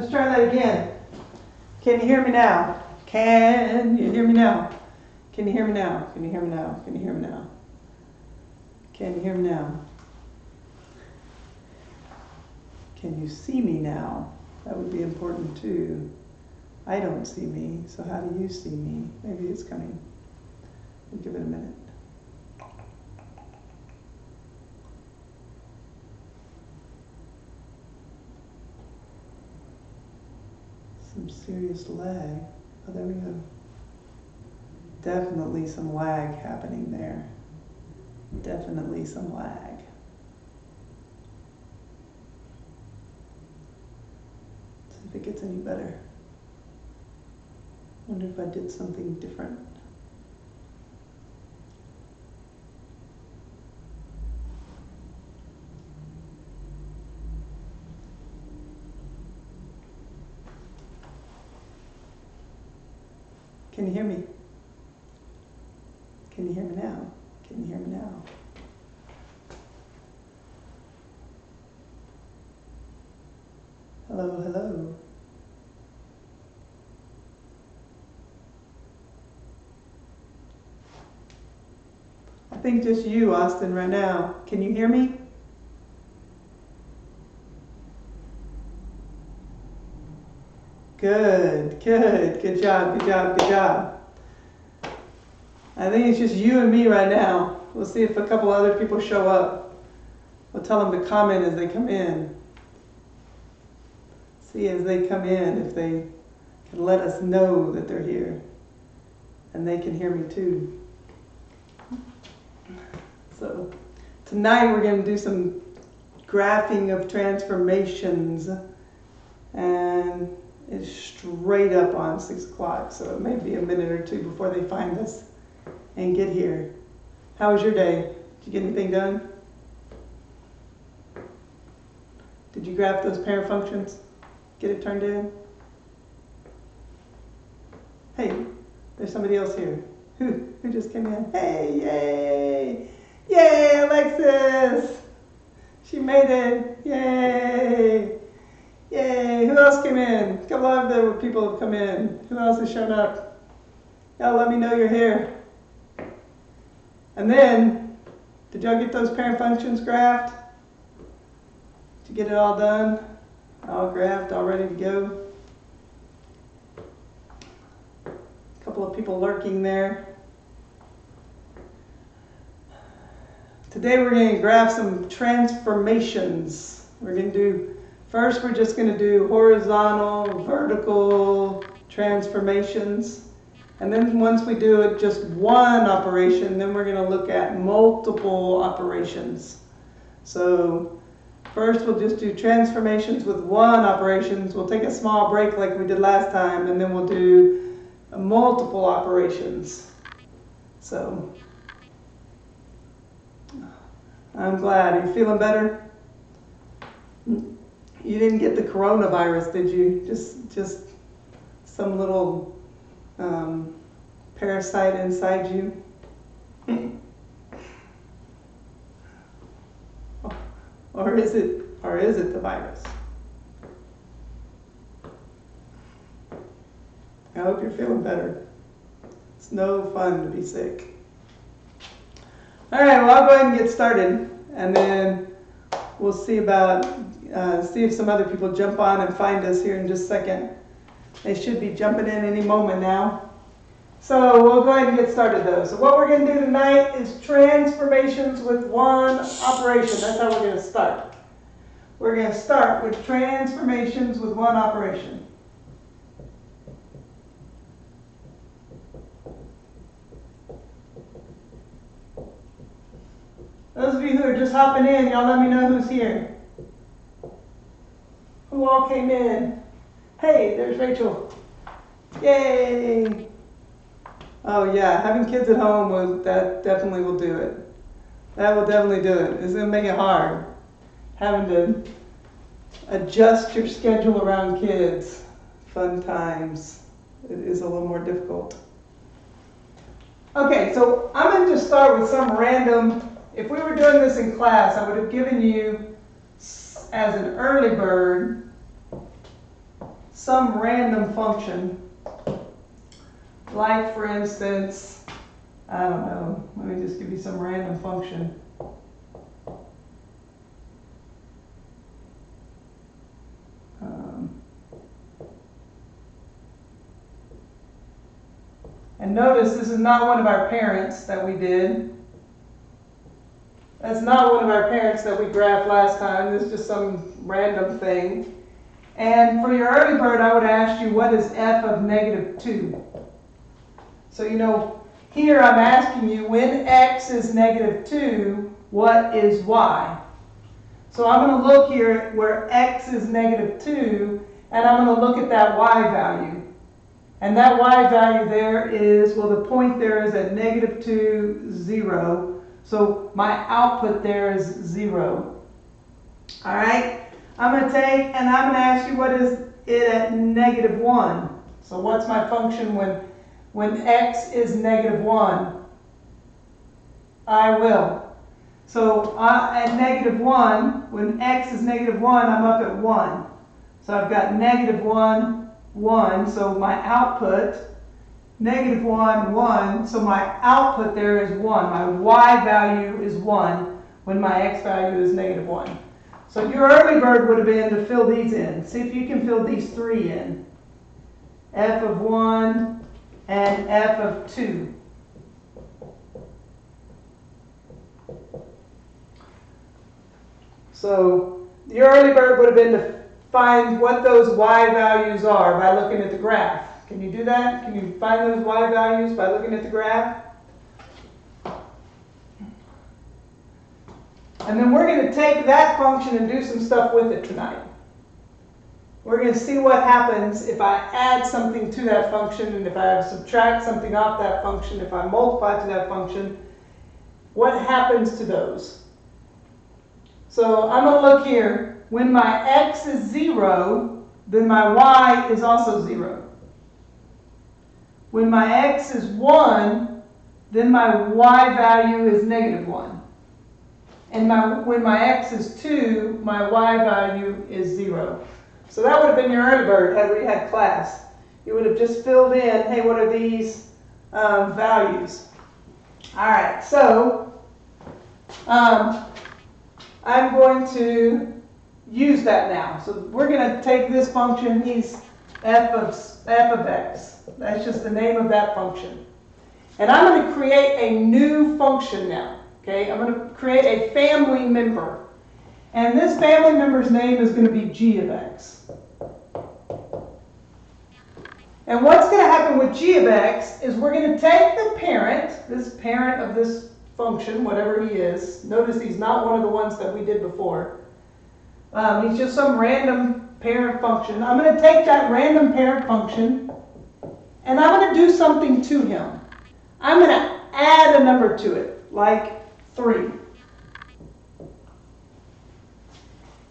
Let's try that again. Can you hear me now? Can you hear me now? Can you hear me now? Can you hear me now? Can you hear me now? Can you hear me now? Can you see me now? That would be important too. I don't see me, so how do you see me? Maybe it's coming. We'll give it a minute. Some serious lag. Oh, there we go. Definitely some lag happening there. Definitely some lag. See if it gets any better. Wonder if I did something different. Can you hear me? Can you hear me now? Can you hear me now? Hello, hello. I think just you, Austin, right now. Can you hear me? Good, good, good job, good job, good job. I think it's just you and me right now. We'll see if a couple other people show up. We'll tell them to comment as they come in. See as they come in if they can let us know that they're here. And they can hear me too. So tonight we're going to do some graphing of transformations. And it's straight up on 6 o'clock, so it may be a minute or two before they find us and get here. How was your day? Did you get anything done? Did you graph those pair functions? Get it turned in? Hey, there's somebody else here. Who just came in? Hey, yay! Yay, Alexis! She made it! Yay! Yay! Who else came in? A couple of other people have come in. Who else has shown up? Y'all let me know you're here. And then, did y'all get those parent functions graphed? Did you get it all done? All graphed, all ready to go? A couple of people lurking there. Today we're going to graph some transformations. We're going to do, first we're just going to do horizontal, vertical transformations. And then once we do it just one operation, then we're going to look at multiple operations. So first we'll just do transformations with one operations. We'll take a small break like we did last time, and then we'll do multiple operations. So I'm glad. Are you feeling better? You didn't get the coronavirus, did you? Just some little parasite inside you? Or is it the virus? I hope you're feeling better. It's no fun to be sick. All right, well, I'll go ahead and get started, and then we'll see about see if some other people jump on and find us here in just a second. They should be jumping in any moment now. So we'll go ahead and get started though. So what we're going to do tonight is transformations with one operation. That's how we're going to start. We're going to start with transformations with one operation. Those of you who are just hopping in, y'all let me know who's here. Who all came in? Hey, there's Rachel. Yay! Oh yeah, having kids at home, that definitely will do it. That will definitely do it. It's going to make it hard. Having to adjust your schedule around kids. Fun times. It is a little more difficult. Okay, so I'm going to just start with some random. If we were doing this in class, I would have given you, as an early bird, some random function, like for instance, I don't know, let me just give you some random function. And notice this is not one of our parents that we did. That's not one of our parents that we graphed last time. This is just some random thing. And for your early bird, I would ask you, what is f of negative 2? So you know, here I'm asking you, when x is negative 2, what is y? So I'm going to look here where x is negative 2, and I'm going to look at that y value. And that y value there is, well, the point there is at negative 2, 0. So my output there is 0. All right? I'm going to take, and I'm going to ask you, what is it at negative 1? So what's my function when x is negative 1? I will. So at negative 1, when x is negative 1, I'm up at 1. So I've got negative 1, 1, so my output, negative 1, 1, so my output there is 1. My y value is 1 when my x value is negative 1. So your early bird would have been to fill these in. See if you can fill these 3 in. F of 1 and f of 2. So your early bird would have been to find what those y values are by looking at the graph. Can you do that? Can you find those y values by looking at the graph? And then we're going to take that function and do some stuff with it tonight. We're going to see what happens if I add something to that function, and if I subtract something off that function, if I multiply to that function, what happens to those? So I'm going to look here. When my x is 0, then my y is also 0. When my x is 1, then my y value is negative 1. And when my x is 2, my y value is 0. So that would have been your early bird had we had class. You would have just filled in, hey, what are these values? All right, so I'm going to use that now. So we're going to take this function, he's f of x. That's just the name of that function. And I'm going to create a new function now. Okay, I'm going to create a family member. And this family member's name is going to be g of x. And what's going to happen with g of x is we're going to take the parent, this parent of this function, whatever he is. Notice he's not one of the ones that we did before. He's just some random parent function. I'm going to take that random parent function and I'm going to do something to him. I'm going to add a number to it, like 3.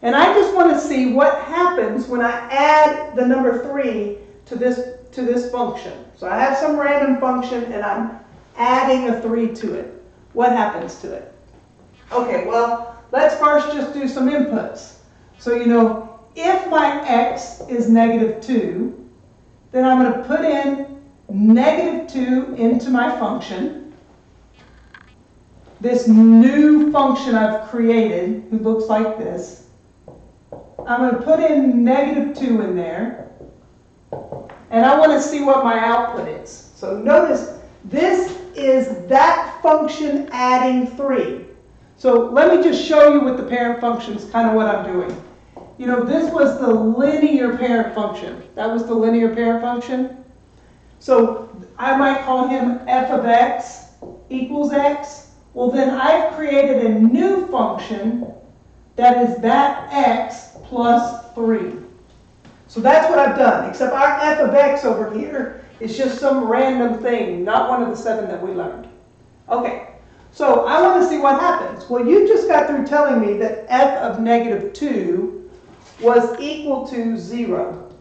And I just want to see what happens when I add the number 3 to this function. So I have some random function and I'm adding a 3 to it. What happens to it? Okay, well, let's first just do some inputs. So, you know, if my x is negative 2, then I'm going to put in negative 2 into my function. This new function I've created, who looks like this, I'm going to put in negative 2 in there. And I want to see what my output is. So notice, this is that function adding 3. So let me just show you with the parent function is kind of what I'm doing. You know, this was the linear parent function. That was the linear parent function. So I might call him f of x equals x. Well, then I've created a new function that is that x plus 3. So that's what I've done, except our f of x over here is just some random thing, not one of the 7 that we learned. Okay, so I want to see what happens. Well, you just got through telling me that f of negative 2 was equal to 0.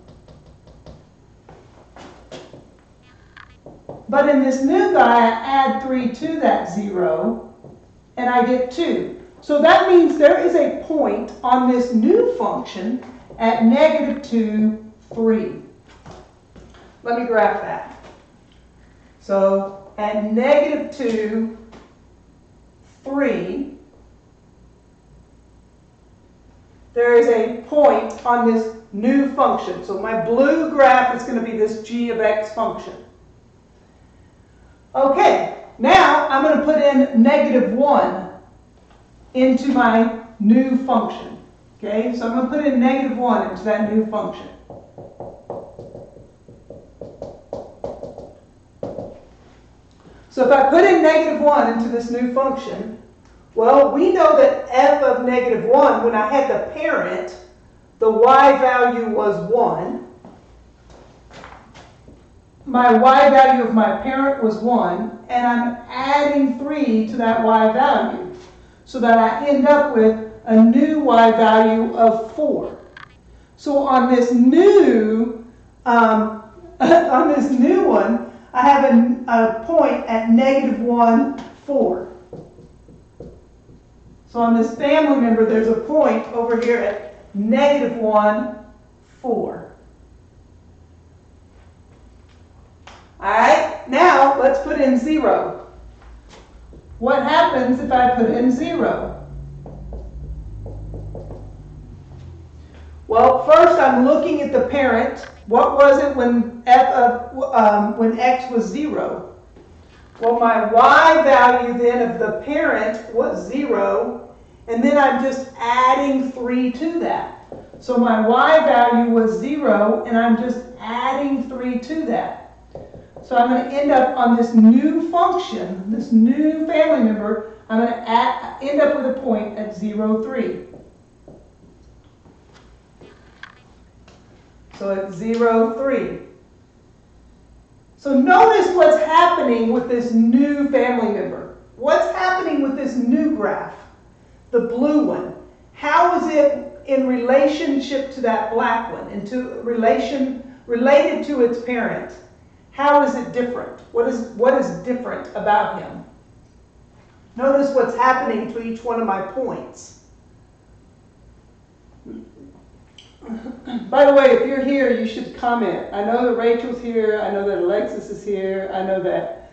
But in this new guy, I add 3 to that 0, and I get 2. So that means there is a point on this new function at negative 2, 3. Let me graph that. So at negative 2, 3, there is a point on this new function. So my blue graph is going to be this g of x function. Okay, now I'm going to put in negative 1 into my new function. Okay, so I'm going to put in negative 1 into that new function. So if I put in negative 1 into this new function, well, we know that f of negative 1, when I had the parent, the y value was 1. My y value of my parent was 1, and I'm adding 3 to that y value, so that I end up with a new y value of 4. So on this new one, I have a point at negative 1, 4. So on this family member, there's a point over here at negative 1, 4. All right, now let's put in 0. What happens if I put in 0? Well, first I'm looking at the parent. What was it when when x was 0? Well, my y value then of the parent was 0, and then I'm just adding 3 to that. So my y value was 0, and I'm just adding 3 to that. So I'm going to end up on this new function, this new family member, I'm going to end up with a point at 0, 3. So it's 0, 3. So notice what's happening with this new family member. What's happening with this new graph, the blue one? How is it in relationship to that black one, related to its parent? How is it different? What is different about him? Notice what's happening to each one of my points. By the way, if you're here, you should comment. I know that Rachel's here. I know that Alexis is here. I know that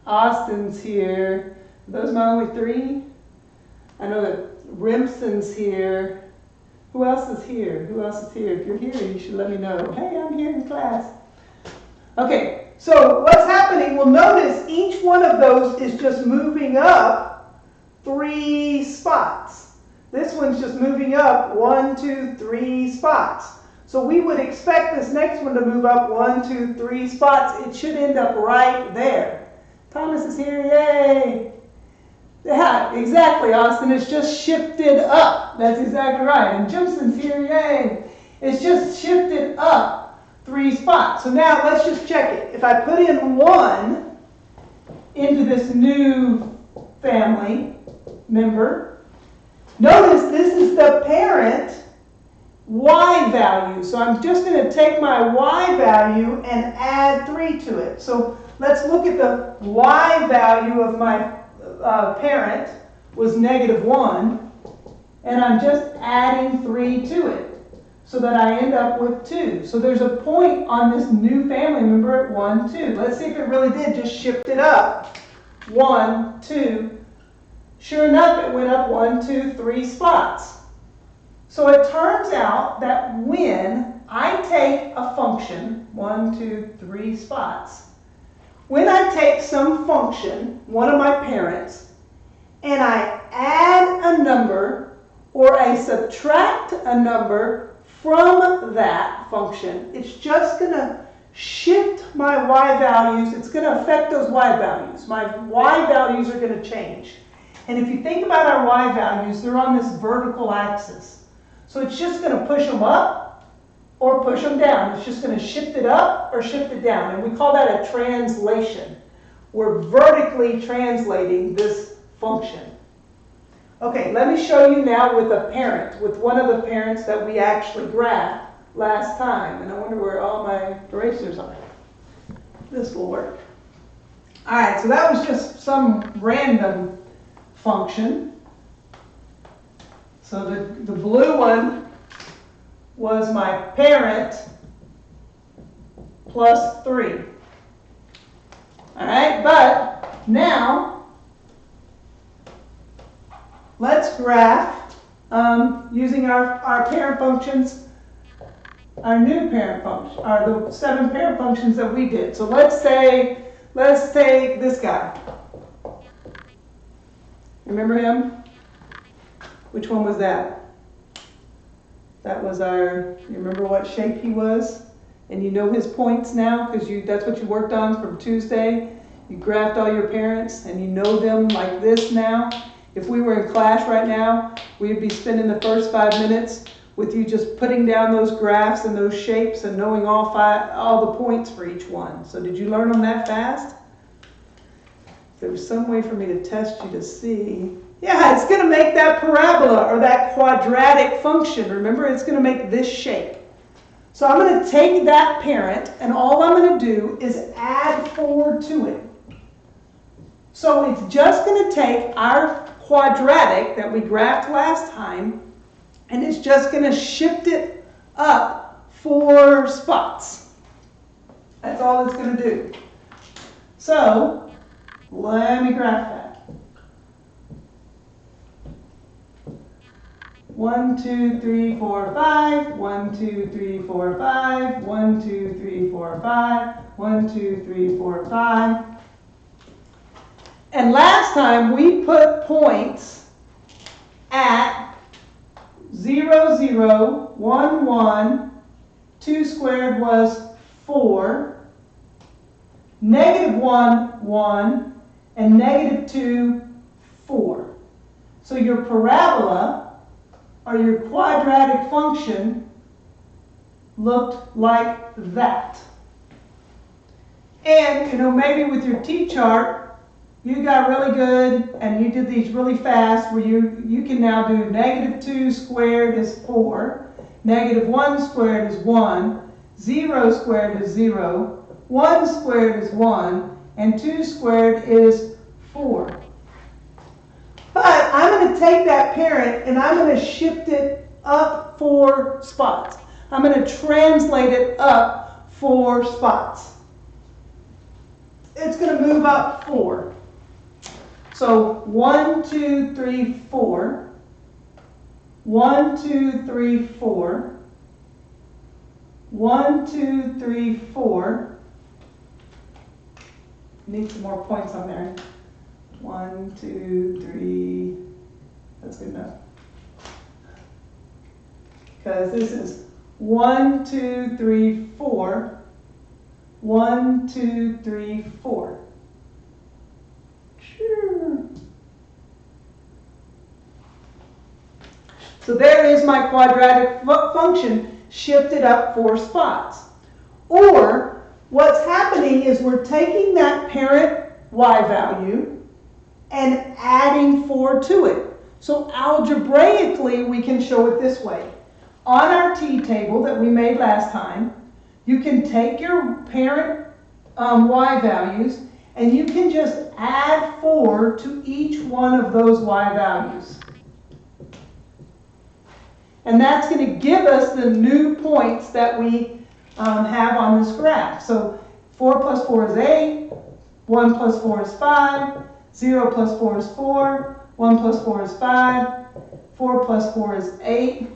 Austin's here. Are those my only 3? I know that Remsen's here. Who else is here? Who else is here? If you're here, you should let me know. Hey, I'm here in class. Okay, so what's happening? Well, notice each one of those is just moving up 3 spots. This one's just moving up 1, 2, 3 spots. So we would expect this next one to move up 1, 2, 3 spots. It should end up right there. Thomas is here, yay! Yeah, exactly, Austin. It's just shifted up. That's exactly right. And Jimson's here, yay! It's just shifted up 3 spots. So now let's just check it. If I put in 1 into this new family member, notice this is the parent y value. So I'm just going to take my y value and add 3 to it. So let's look at the y value of my parent was negative 1. And I'm just adding 3 to it so that I end up with 2. So there's a point on this new family member at 1, 2. Let's see if it really did just shift it up. 1, 2. Sure enough, it went up 1, 2, 3 spots. So it turns out that when I take a function, 1, 2, 3 spots, when I take some function, one of my parents, and I add a number or I subtract a number from that function, it's just going to shift my y values. It's going to affect those y values. My y values are going to change. And if you think about our y values, they're on this vertical axis. So it's just going to push them up or push them down. It's just going to shift it up or shift it down. And we call that a translation. We're vertically translating this function. Okay, let me show you now with a parent, with one of the parents that we actually graphed last time. And I wonder where all my erasers are. This will work. All right, so that was just some random function. So the blue one was my parent plus 3. All right, but now let's graph using our parent functions, our new parent function, or the 7 parent functions that we did. So let's take this guy. Remember him? Which one was that? That was you remember what shape he was? And you know his points now because that's what you worked on from Tuesday. You graphed all your parents and you know them like this now. If we were in class right now, we'd be spending the first 5 minutes with you just putting down those graphs and those shapes and knowing all the points for each one. So did you learn them that fast? If there was some way for me to test you to see. Yeah, it's going to make that parabola or that quadratic function. Remember, it's going to make this shape. So I'm going to take that parent, and all I'm going to do is add 4 to it. So it's just going to take our quadratic that we graphed last time, and it's just going to shift it up 4 spots. That's all it's going to do. So let me graph that. 1, 2, 3, 4, 5. 1, 2, 3, 4, 5. 1, 2, 3, 4, 5. 1, 2, 3, 4, 5. And last time we put points at 0, 0, 1, 1. 2 squared was 4. Negative 1, 1. And negative 2, 4. So your parabola, or your quadratic function, looked like that. And, maybe with your T-chart, you got really good and you did these really fast where you can now do negative 2 squared is 4, negative 1 squared is 1, 0 squared is 0, 1 squared is 1, and 2 squared is 4. But I'm going to take that parent and I'm going to shift it up 4 spots. I'm going to translate it up 4 spots. It's going to move up 4. So 1, 2, 3, 4. 1, 2, 3, 4. 1, 2, 3, 4. Need some more points on there. 1, 2, 3, that's good enough. Because this is 1, 2, 3, 4, 1, 2, 3, 4. Sure. So there is my quadratic function shifted up 4 spots. Or what's happening is we're taking that parent y value and adding 4 to it. So algebraically, we can show it this way. On our t-table that we made last time, you can take your parent y values and you can just add 4 to each one of those y values. And that's going to give us the new points that we have on this graph. So 4 plus 4 is 8, 1 plus 4 is 5, 0 plus 4 is 4, 1 plus 4 is 5, 4 plus 4 is 8.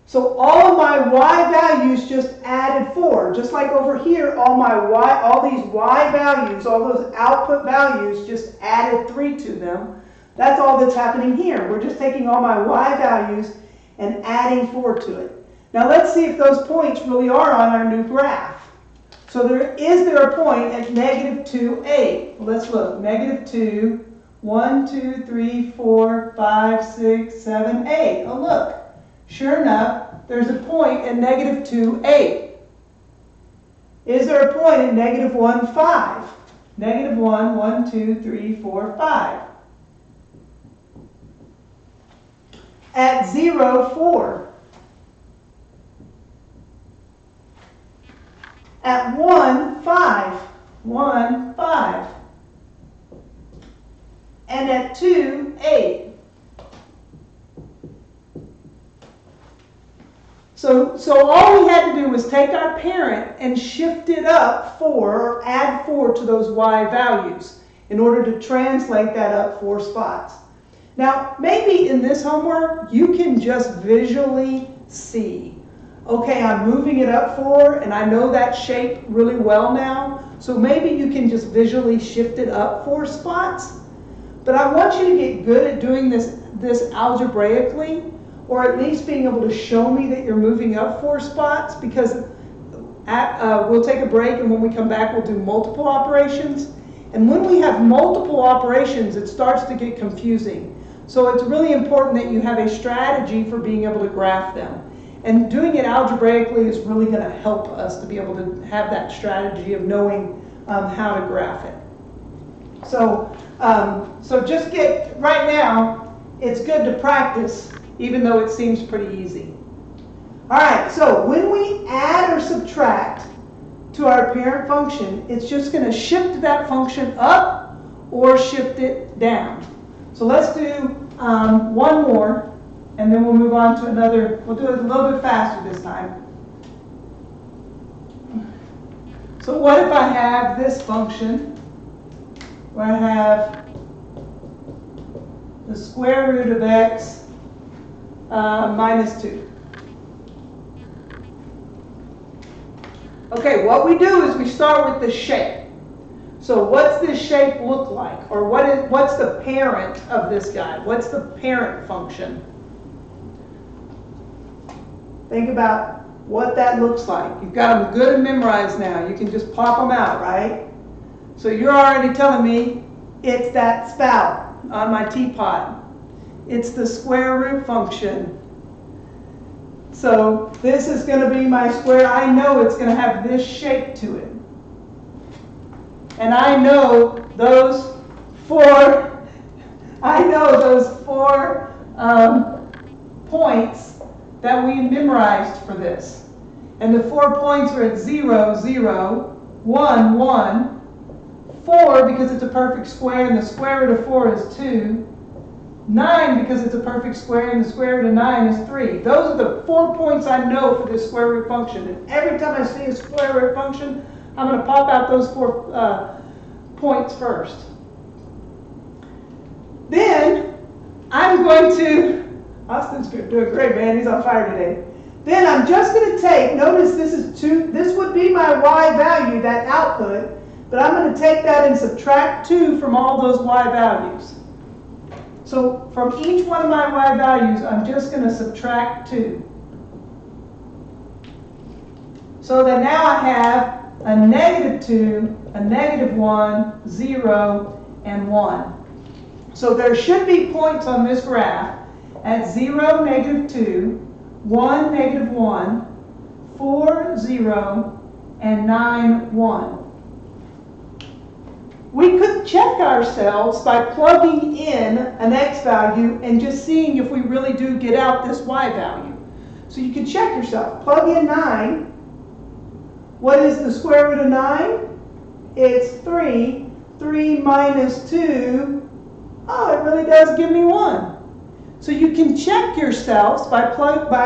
So all of my y values just added 4. Just like over here, all these y values, all those output values just added 3 to them. That's all that's happening here. We're just taking all my y values and adding 4 to it. Now let's see if those points really are on our new graph. So is there a point at negative 2, 8? Well, let's look. Negative 2, 1, 2, 3, 4, 5, 6, 7, 8. Oh, look. Sure enough, there's a point at negative 2, 8. Is there a point at negative 1, 5? Negative 1, 1, 2, 3, 4, 5. At 0, 4. At 1, 5. 1, 5. And at 2, 8. So all we had to do was take our parent and shift it up 4, or add 4 to those y values in order to translate that up 4 spots. Now, maybe in this homework, you can just visually see, okay, I'm moving it up 4, and I know that shape really well now, so maybe you can just visually shift it up 4 spots. But I want you to get good at doing this algebraically, or at least being able to show me that you're moving up 4 spots, because we'll take a break, and when we come back, we'll do multiple operations. And when we have multiple operations, it starts to get confusing. So it's really important that you have a strategy for being able to graph them. And doing it algebraically is really going to help us to be able to have that strategy of knowing how to graph it. So just right now, it's good to practice, even though it seems pretty easy. All right, so when we add or subtract to our parent function, it's just going to shift that function up or shift it down. So let's do one more, and then we'll move on to another. We'll do it a little bit faster this time. So what if I have this function where I have the square root of x minus 2. Okay, what we do is we start with the shape. So what's this shape look like? Or what's the parent of this guy? What's the parent function? Think about what that looks like. You've got them good and memorized now. You can just pop them out, right? So you're already telling me it's that spout on my teapot. It's the square root function. So this is going to be my square. I know it's going to have this shape to it. And I know those four points that we memorized for this. And the 4 points are at 0, 0, 1, 1, 4 because it's a perfect square, and the square root of 4 is 2. 9 because it's a perfect square, and the square root of 9 is 3. Those are the 4 points I know for this square root function. And every time I see a square root function, I'm going to pop out those 4 points first. Then I'm going to, Austin's doing great, man. He's on fire today. Then I'm just going to take, notice this would be my y value, that output, but I'm going to take that and subtract 2 from all those y values. So from each one of my y values, I'm just going to subtract 2. So that now I have a -2, a -1, 0, and 1. So there should be points on this graph at 0, -2, 1, -1, 4, 0, and 9, 1. We could check ourselves by plugging in an x value and just seeing if we really do get out this y value. So you can check yourself. Plug in 9. What is the square root of 9? It's 3. 3 minus 2. Oh, it really does give me 1. So you can check yourselves by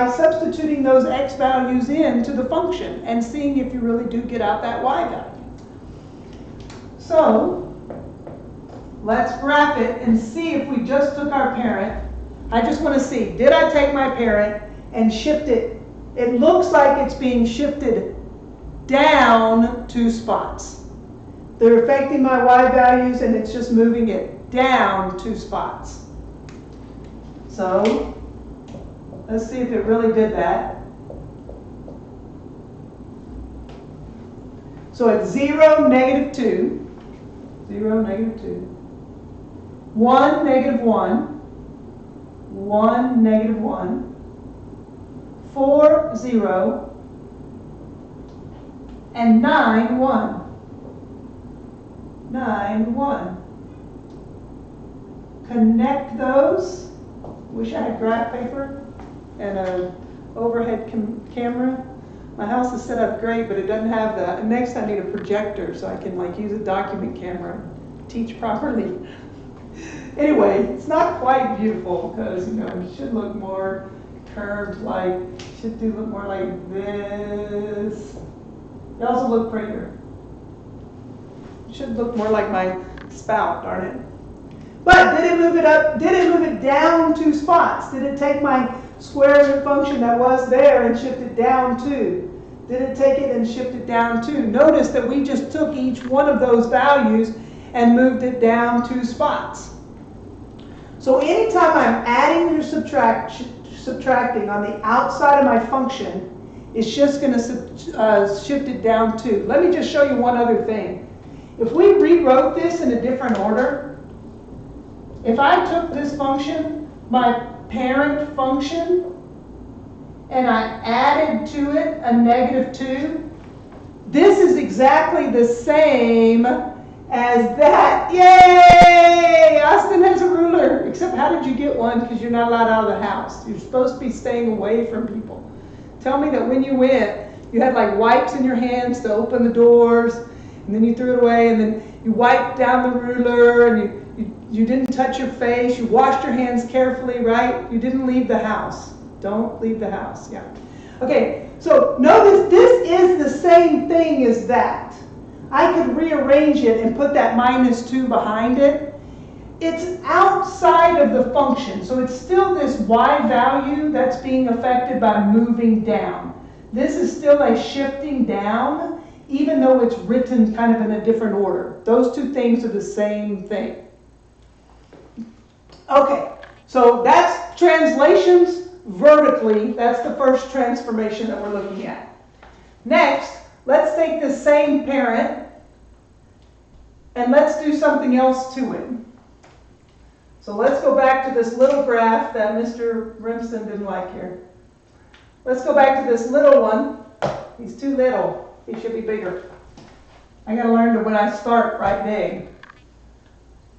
substituting those x values into the function and seeing if you really do get out that y value. So let's graph it and see if we just took our parent. I just want to see, did I take my parent and shift it? It looks like it's being shifted down 2 spots. They're affecting my y values, and it's just moving it down 2 spots. So let's see if it really did that. So it's 0, -2. 0, -2. 1, -1. 1, -1. 4, 0. And 9, 1. 9, 1. Connect those. Wish I had graph paper and an overhead camera. My house is set up great, but it doesn't have the. Next, I need a projector so I can use a document camera and teach properly. Anyway, it's not quite beautiful because it should look more curved like, should do look more like this. They also look prettier. It should look more like my spout, darn it. But did it move it up? Did it move it down 2 spots? Did it take my square root function that was there and shift it down 2? Did it take it and shift it down 2? Notice that we just took each one of those values and moved it down 2 spots. So anytime I'm adding or subtracting on the outside of my function, it's just going to shift it down 2. Let me just show you one other thing. If we rewrote this in a different order, if I took this function, my parent function, and I added to it a -2, this is exactly the same as that. Yay! Austin has a ruler. Except how did you get one? Because you're not allowed out of the house. You're supposed to be staying away from people. Tell me that when you went, you had like wipes in your hands to open the doors, and then you threw it away, and then you wiped down the ruler, and you didn't touch your face, you washed your hands carefully, right? You didn't leave the house. Don't leave the house, yeah. Okay, so notice this is the same thing as that. I could rearrange it and put that -2 behind it. It's outside of the function, so it's still this y value that's being affected by moving down. This is still a shifting down, even though it's written kind of in a different order. Those two things are the same thing. Okay, so that's translations vertically. That's the first transformation that we're looking at. Next, let's take the same parent and let's do something else to it. So let's go back to this little graph that Mr. Rimson didn't like here. Let's go back to this little one. He's too little. He should be bigger. I got to learn to, when I start, write big.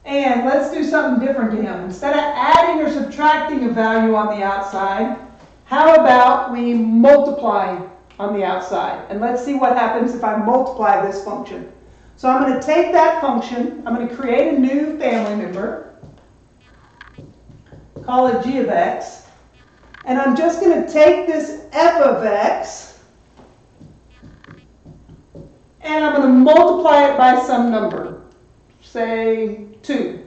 And let's do something different to him. Instead of adding or subtracting a value on the outside, how about we multiply on the outside? And let's see what happens if I multiply this function. So I'm going to take that function, I'm going to create a new family member, call it g of x, and I'm just going to take this f of x, and I'm going to multiply it by some number, say 2.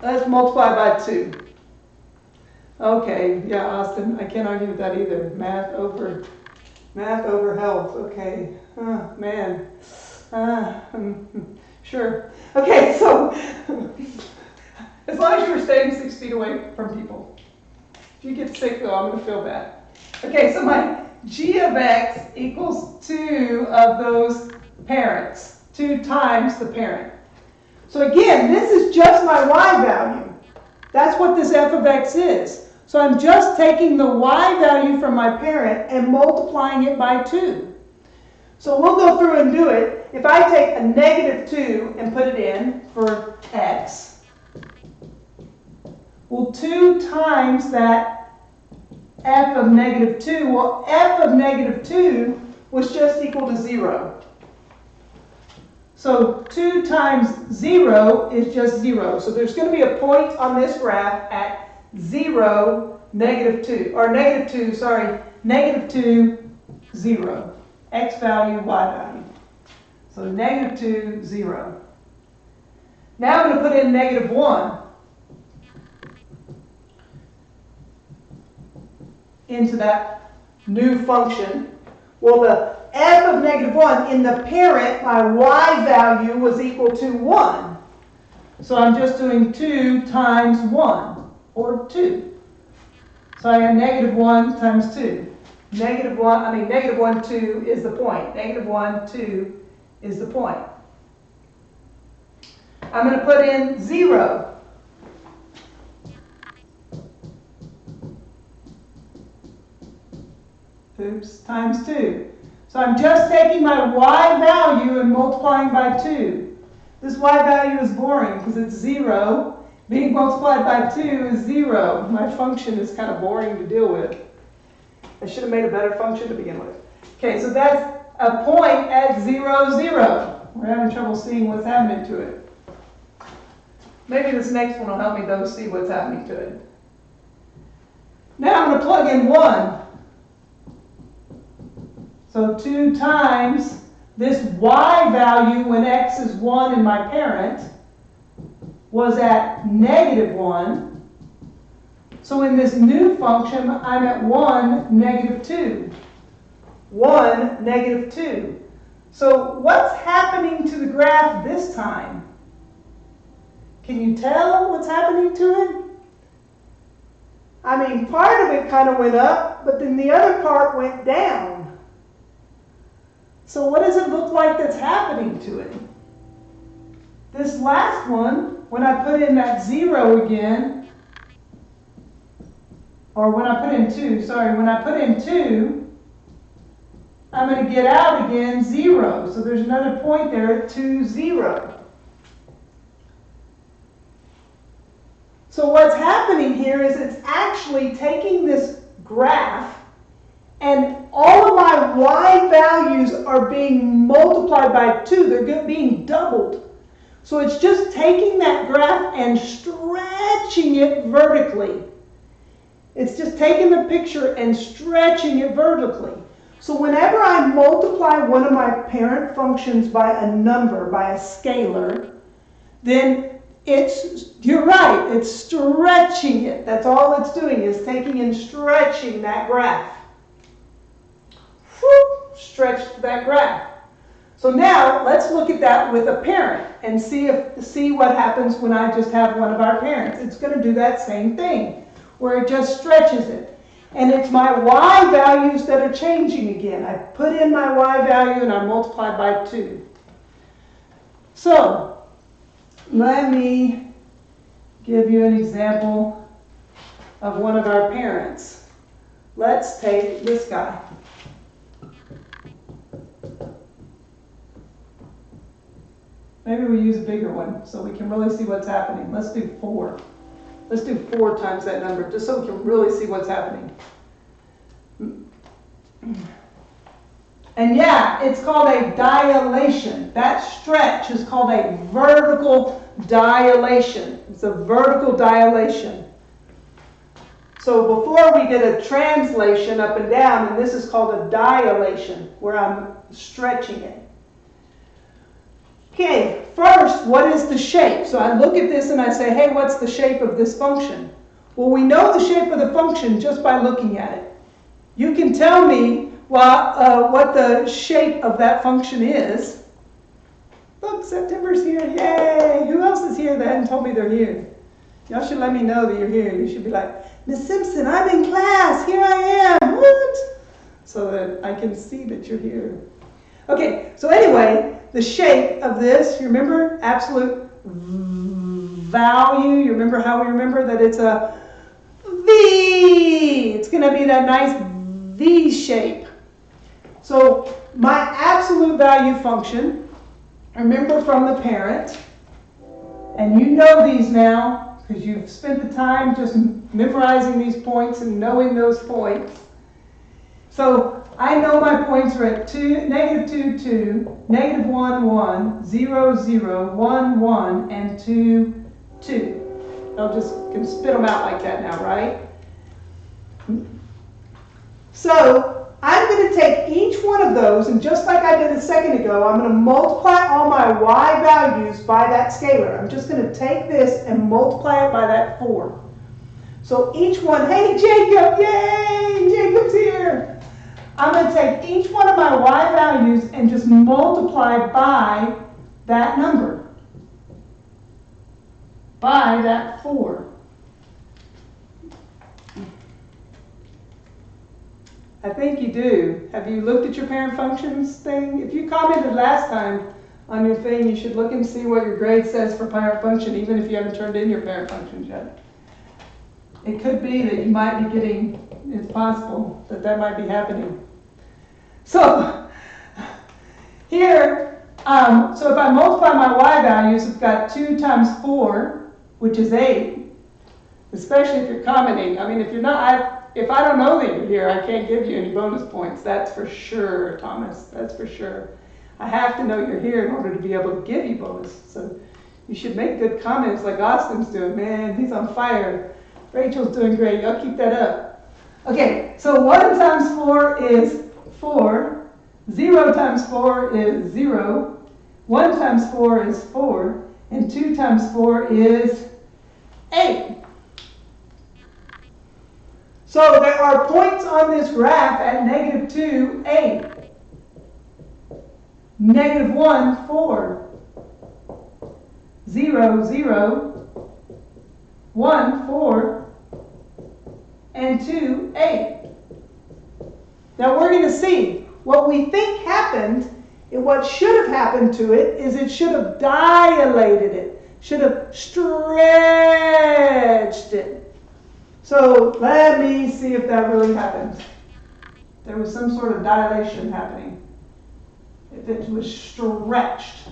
Let's multiply by 2. Okay, yeah, Austin, I can't argue with that either. Math over health. Okay, man. Sure. Okay, so as long as you're staying 6 feet away from people. If you get sick, though, I'm going to feel bad. Okay, so my g of x equals 2 of those parents. 2 times the parent. So again, this is just my y value. That's what this f of x is. So I'm just taking the y value from my parent and multiplying it by 2. So we'll go through and do it. If I take a -2 and put it in for x, well, 2 times that f of -2, well, f of -2 was just equal to 0. So 2 times 0 is just 0. So there's going to be a point on this graph at 0, -2, or -2, sorry, -2, 0. X value, y value. So -2, 0. Now I'm going to put in -1 into that new function. Well, the f of -1 in the parent, my y value was equal to 1. So I'm just doing 2 times 1, or 2. So I have -1 times 2. -1, 2 is the point. -1, 2 is the point. I'm going to put in 0. Oops, times 2. So I'm just taking my y value and multiplying by 2. This y value is boring because it's 0. Being multiplied by 2 is 0. My function is kind of boring to deal with. I should have made a better function to begin with. Okay, so that's a point at 0, 0. We're having trouble seeing what's happening to it. Maybe this next one will help me though see what's happening to it. Now I'm going to plug in 1. So 2 times this y value when x is 1 in my parent was at -1. So in this new function, I'm at 1, -2. 1, -2. So what's happening to the graph this time? Can you tell what's happening to it? I mean, part of it kind of went up, but then the other part went down. So what does it look like that's happening to it? This last one, when I put in that 0 again, or when I put in 2, sorry, when I put in 2, I'm going to get out again 0. So there's another point there at 2, 0. So what's happening here is it's actually taking this graph and all of my y values are being multiplied by 2. They're being doubled. So it's just taking that graph and stretching it vertically. It's just taking the picture and stretching it vertically. So whenever I multiply one of my parent functions by a number, by a scalar, then you're right, it's stretching it. That's all it's doing, is taking and stretching that graph. Whoop, stretch that graph. So now let's look at that with a parent and see what happens when I just have one of our parents. It's going to do that same thing, where it just stretches it. And it's my y values that are changing again. I put in my y value and I multiply by 2. So let me give you an example of one of our parents. Let's take this guy. Maybe we use a bigger one so we can really see what's happening. Let's do 4. Let's do 4 times that number, just so we can really see what's happening. And yeah, it's called a dilation. That stretch is called a vertical dilation. It's a vertical dilation. So before we did a translation up and down, and this is called a dilation, where I'm stretching it. Okay, first, what is the shape? So I look at this and I say, hey, what's the shape of this function? Well, we know the shape of the function just by looking at it. You can tell me what the shape of that function is. Look, September's here. Yay! Who else is here that hadn't told me they're here? Y'all should let me know that you're here. You should be like, Miss Simpson, I'm in class. Here I am. What? So that I can see that you're here. Okay, so anyway, the shape of this, you remember absolute value? You remember how we remember that it's a V? It's going to be that nice V shape. So my absolute value function, remember from the parent, and you know these now because you've spent the time just memorizing these points and knowing those points. So I know my points are at -2, 2, -1, 1, 0, 0, 1, 1, and 2, 2. I'll just can spit them out like that now, right? So I'm going to take each one of those, and just like I did a second ago, I'm going to multiply all my y values by that scalar. I'm just going to take this and multiply it by that 4. So each one, hey Jacob, yay, Jacob's here. I'm going to take each one of my y values and just multiply by that number, by that 4. I think you do. Have you looked at your parent functions thing? If you commented last time on your thing, you should look and see what your grade says for parent function, even if you haven't turned in your parent functions yet. It could be that you might be getting, it's possible that that might be happening. So here, so if I multiply my y values, I've got 2 times 4, which is 8, especially if you're commenting. I mean, if you're not, if I don't know that you're here, I can't give you any bonus points. That's for sure, Thomas. That's for sure. I have to know you're here in order to be able to give you bonus. So You should make good comments like Austin's doing. Man, he's on fire. Rachel's doing great. Y'all keep that up. Okay, so 1 times 4 is 4. 0 times 4 is 0. 1 times 4 is 4. And 2 times 4 is 8. So there are points on this graph at -2, 8. -1, 4. 0, 0. 1, 4. And 2, 8. Now we're going to see what we think happened, and what should have happened to it is it should have dilated it, should have stretched it. So let me see if that really happened. There was some sort of dilation happening. If it was stretched.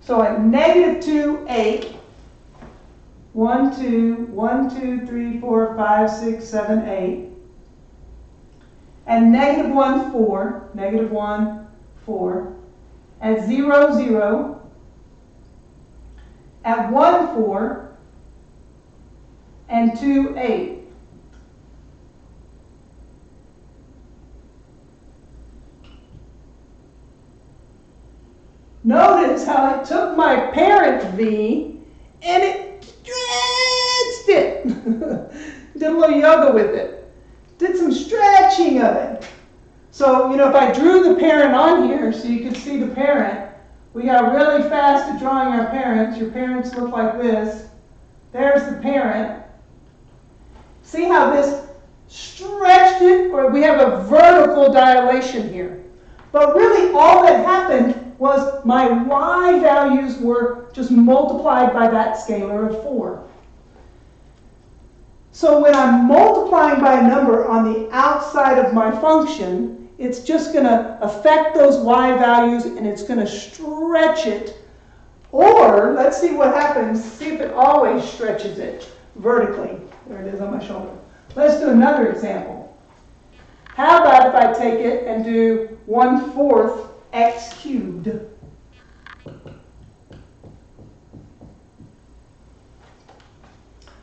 So at -2, 8. 1, 2, 1, 2, 3, 4, 5, 6, 7, 8. And -1, 4. -1, 4. At 0, 0. At 1, 4. And 2, 8. Notice how it took my parent V and it stretched it. Did a little yoga with it. Did some stretching of it. So, you know, if I drew the parent on here so you could see the parent, we got really fast at drawing our parents. Your parents look like this. There's the parent. See how this stretched it? Or we have a vertical dilation here. But really all that happened was my y values were just multiplied by that scalar of 4. So when I'm multiplying by a number on the outside of my function, it's just going to affect those y values and it's going to stretch it. Or, let's see what happens, see if it always stretches it vertically. There it is on my shoulder. Let's do another example. How about if I take it and do 1/4 x cubed?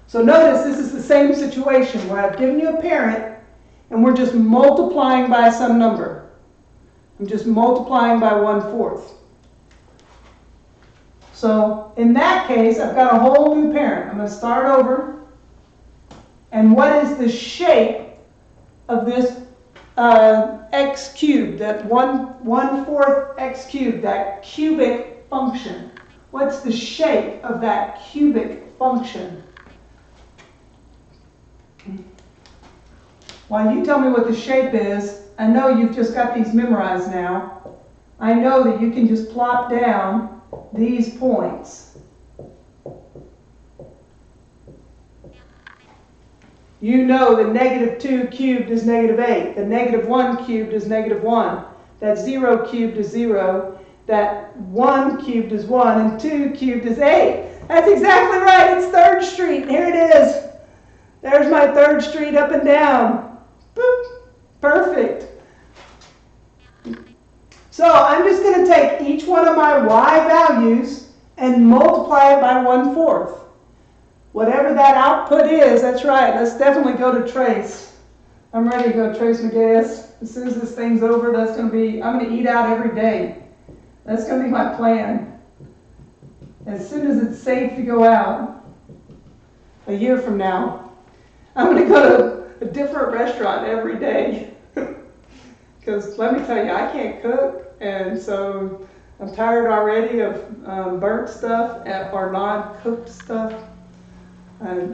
So notice this is the same situation where I've given you a parent and we're just multiplying by some number. I'm just multiplying by 1/4. So in that case, I've got a whole new parent. I'm going to start over. And what is the shape of this x cubed, that 1/4 x cubed, that cubic function? What's the shape of that cubic function? While you tell me what the shape is, I know you've just got these memorized now. I know that you can just plop down these points. You know that -2 cubed is -8. The -1 cubed is -1. That 0 cubed is 0. That 1 cubed is 1. And 2 cubed is 8. That's exactly right. It's 3rd Street. Here it is. There's my 3rd Street up and down. Boop. Perfect. So I'm just going to take each one of my y values and multiply it by 1/4. Whatever that output is, that's right. Let's definitely go to trace. I'm ready to go trace my gas. As soon as this thing's over, that's going to be, I'm going to eat out every day. That's going to be my plan. As soon as it's safe to go out, a year from now, I'm going to go to a different restaurant every day. Because let me tell you, I can't cook. And so I'm tired already of burnt stuff or non-cooked stuff.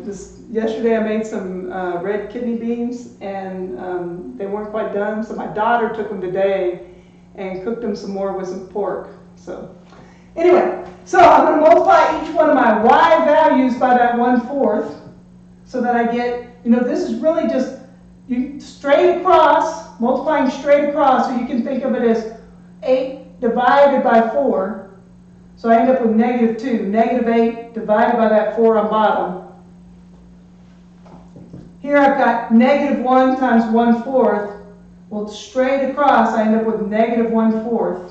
Just yesterday I made some red kidney beans and they weren't quite done, so my daughter took them today and cooked them some more with some pork. So anyway, so I'm going to multiply each one of my y values by that 1/4 so that I get, you know, this is really just straight across, multiplying straight across, so you can think of it as 8 divided by 4. So I end up with -2, -8 divided by that 4 on bottom. Here I've got -1 times 1/4. Well, straight across I end up with -1/4.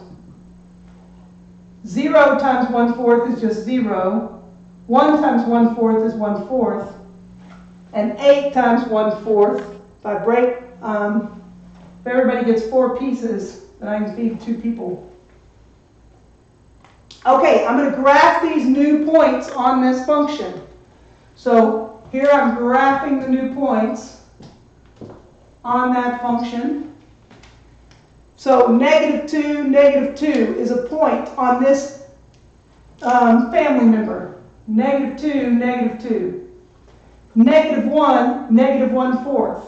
0 times 1/4 is just 0. 1 times 1/4 is 1/4. And 8 times 1/4, if I break, if everybody gets 4 pieces, then I can feed 2 people. Okay, I'm going to graph these new points on this function. So here I'm graphing the new points on that function. So -2 is a point on this family member. -2, -2. -1, -1/4.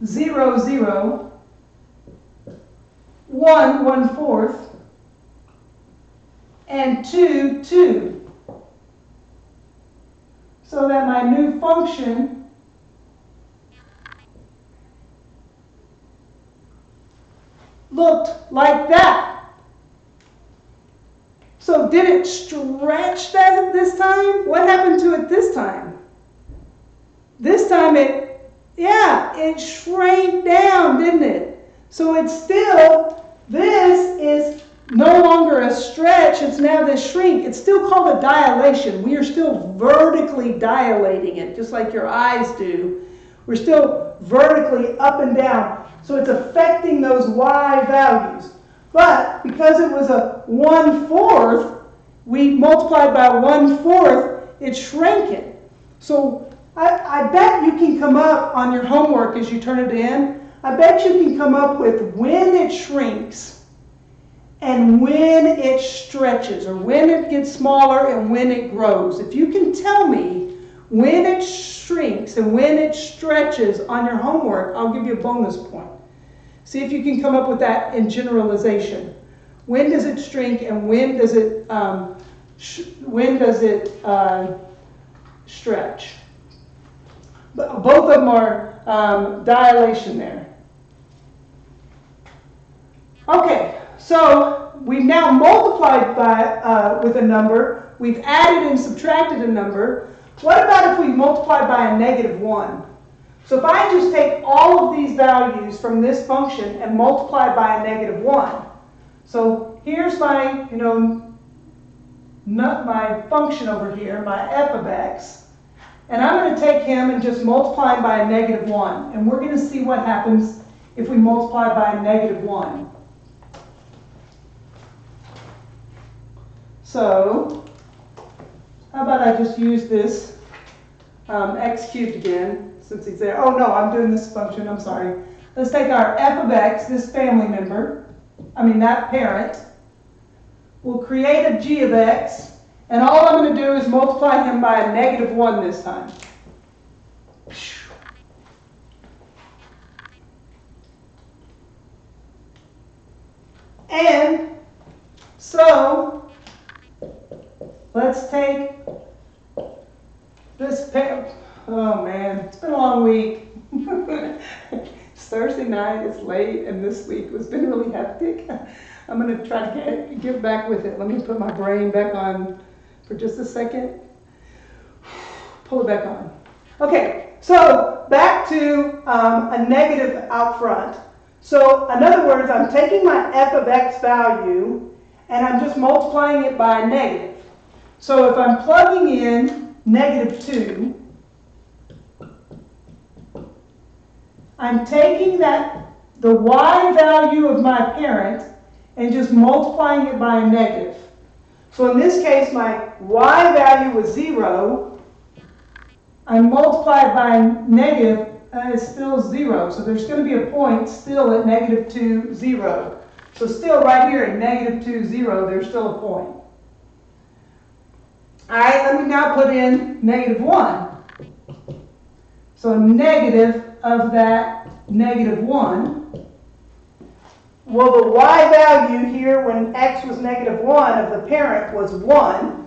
0, 0. 1, 1/4. And 2, 2. So that my new function looked like that. So did it stretch that this time? What happened to it this time? This time it shrank down, didn't it? So it's still, this is no longer a stretch, it's now this shrink. It's still called a dilation. We are still vertically dilating it, just like your eyes do. We're still vertically up and down. So it's affecting those y values. But because it was a 1/4, we multiplied by 1/4, it shrank it. So I bet you can come up on your homework as you turn it in, I bet you can come up with when it shrinks and when it stretches, or when it gets smaller and when it grows. If you can tell me when it shrinks and when it stretches on your homework, I'll give you a bonus point. See if you can come up with that in generalization. When does it shrink and when does it stretch? But both of them are dilation there. Okay, so we've now multiplied by with a number. We've added and subtracted a number. What about if we multiply by a -1? So if I just take all of these values from this function and multiply by a -1. So here's my, my function over here, my f of x. And I'm going to take him and just multiply him by a -1. And we're going to see what happens if we multiply by a -1. So how about I just use this x cubed again, since he's there. Oh no, I'm doing this function, I'm sorry. Let's take our f of x, this family member, that parent. We'll create a g of x, and all I'm going to do is multiply him by a -1 this time. And so, let's take this parent. Oh man, it's been a long week. It's Thursday night, it's late, and this week has been really hectic. I'm going to try to get back with it. Let me put my brain back on for just a second. Pull it back on. Okay, so back to a negative out front. So in other words, I'm taking my f of x value and I'm just multiplying it by a negative. So if I'm plugging in -2, I'm taking the y value of my parent and just multiplying it by a negative. So in this case, my y value was 0. I multiply it by a negative, and it's still 0. So there's going to be a point still at -2, 0. So still right here at -2, 0, there's still a point. All right, let me now put in -1. So negative of that -1. Well, the y value here when x was -1 of the parent was 1.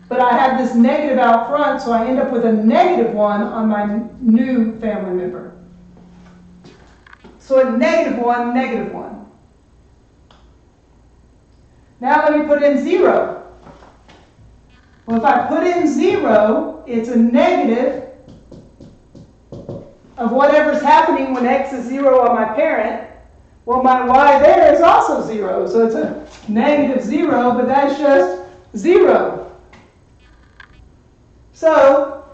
But I have this negative out front, so I end up with a -1 on my new family member. So at -1, -1. Now let me put in 0. Well, if I put in 0, it's a negative of whatever's happening when x is 0 on my parent. Well, my y there is also 0, so it's a negative 0, but that's just 0. So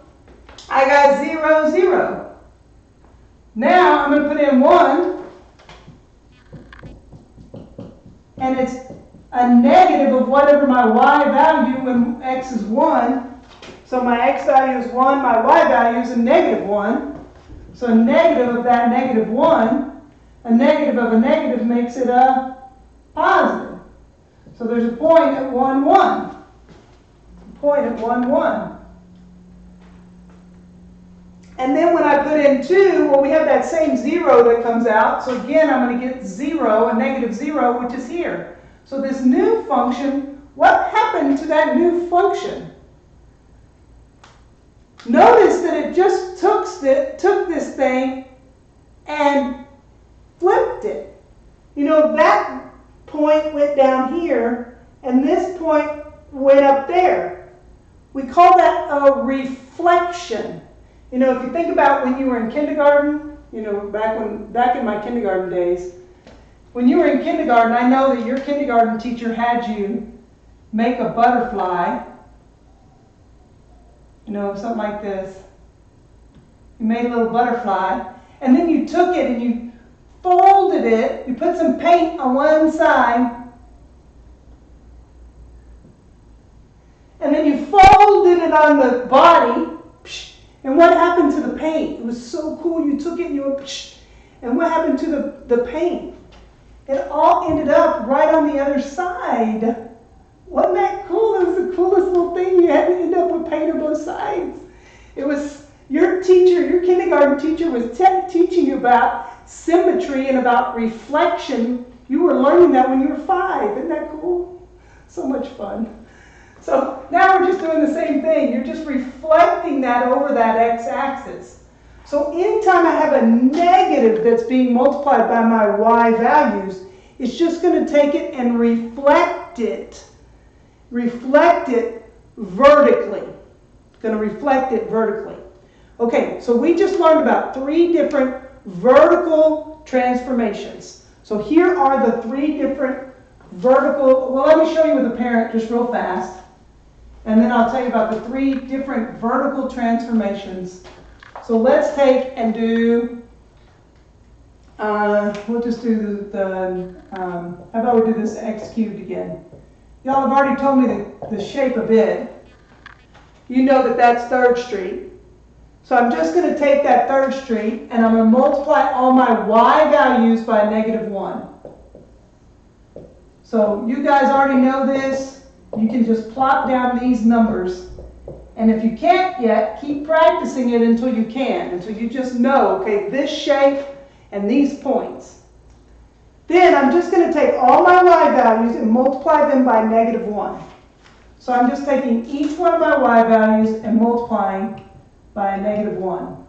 I got 0, 0. Now I'm going to put in 1, and it's a negative of whatever my y value when x is 1. So my x value is 1, my y value is a negative 1. So a negative of that negative 1, a negative of a negative makes it a positive. So there's a point at 1, 1. A point at 1, 1. And then when I put in 2, well, we have that same 0 that comes out. So again, I'm going to get 0, a negative 0, which is here. So this new function, what happened to that new function? Notice that it just took this thing and flipped it. You know, that point went down here, and this point went up there. We call that a reflection. You know, if you think about when you were in kindergarten, you know, back in my kindergarten days, when you were in kindergarten, I know that your kindergarten teacher had you make a butterfly, you know, something like this. You made a little butterfly, and then you took it and you folded it, you put some paint on one side, and then you folded it on the body. And what happened to the paint? It was so cool. You took it and you went, and what happened to the paint? It all ended up right on the other side. Wasn't that cool? It was the coolest little thing. You had to end up with paint on both sides. It was your teacher, your kindergarten teacher was teaching you about symmetry and about reflection. You were learning that when you were 5. Isn't that cool? So much fun. So now we're just doing the same thing. You're just reflecting that over that x-axis. So anytime I have a negative that's being multiplied by my y values, it's just going to take it and reflect it. Reflect it vertically. It's going to reflect it vertically. Okay, so we just learned about 3 different vertical transformations. So here are the 3 different vertical, well, let me show you with a parent just real fast. And then I'll tell you about the 3 different vertical transformations. So let's take and do, we'll just do how about we do this x cubed again. Y'all have already told me the shape of it. You know that that's 3rd Street. So I'm just going to take that 3rd Street and I'm going to multiply all my y values by negative 1. So you guys already know this. You can just plop down these numbers. And if you can't yet, keep practicing it until you can, until you just know, okay, this shape and these points. Then I'm just going to take all my y values and multiply them by negative 1. So I'm just taking each one of my y values and multiplying by a negative 1.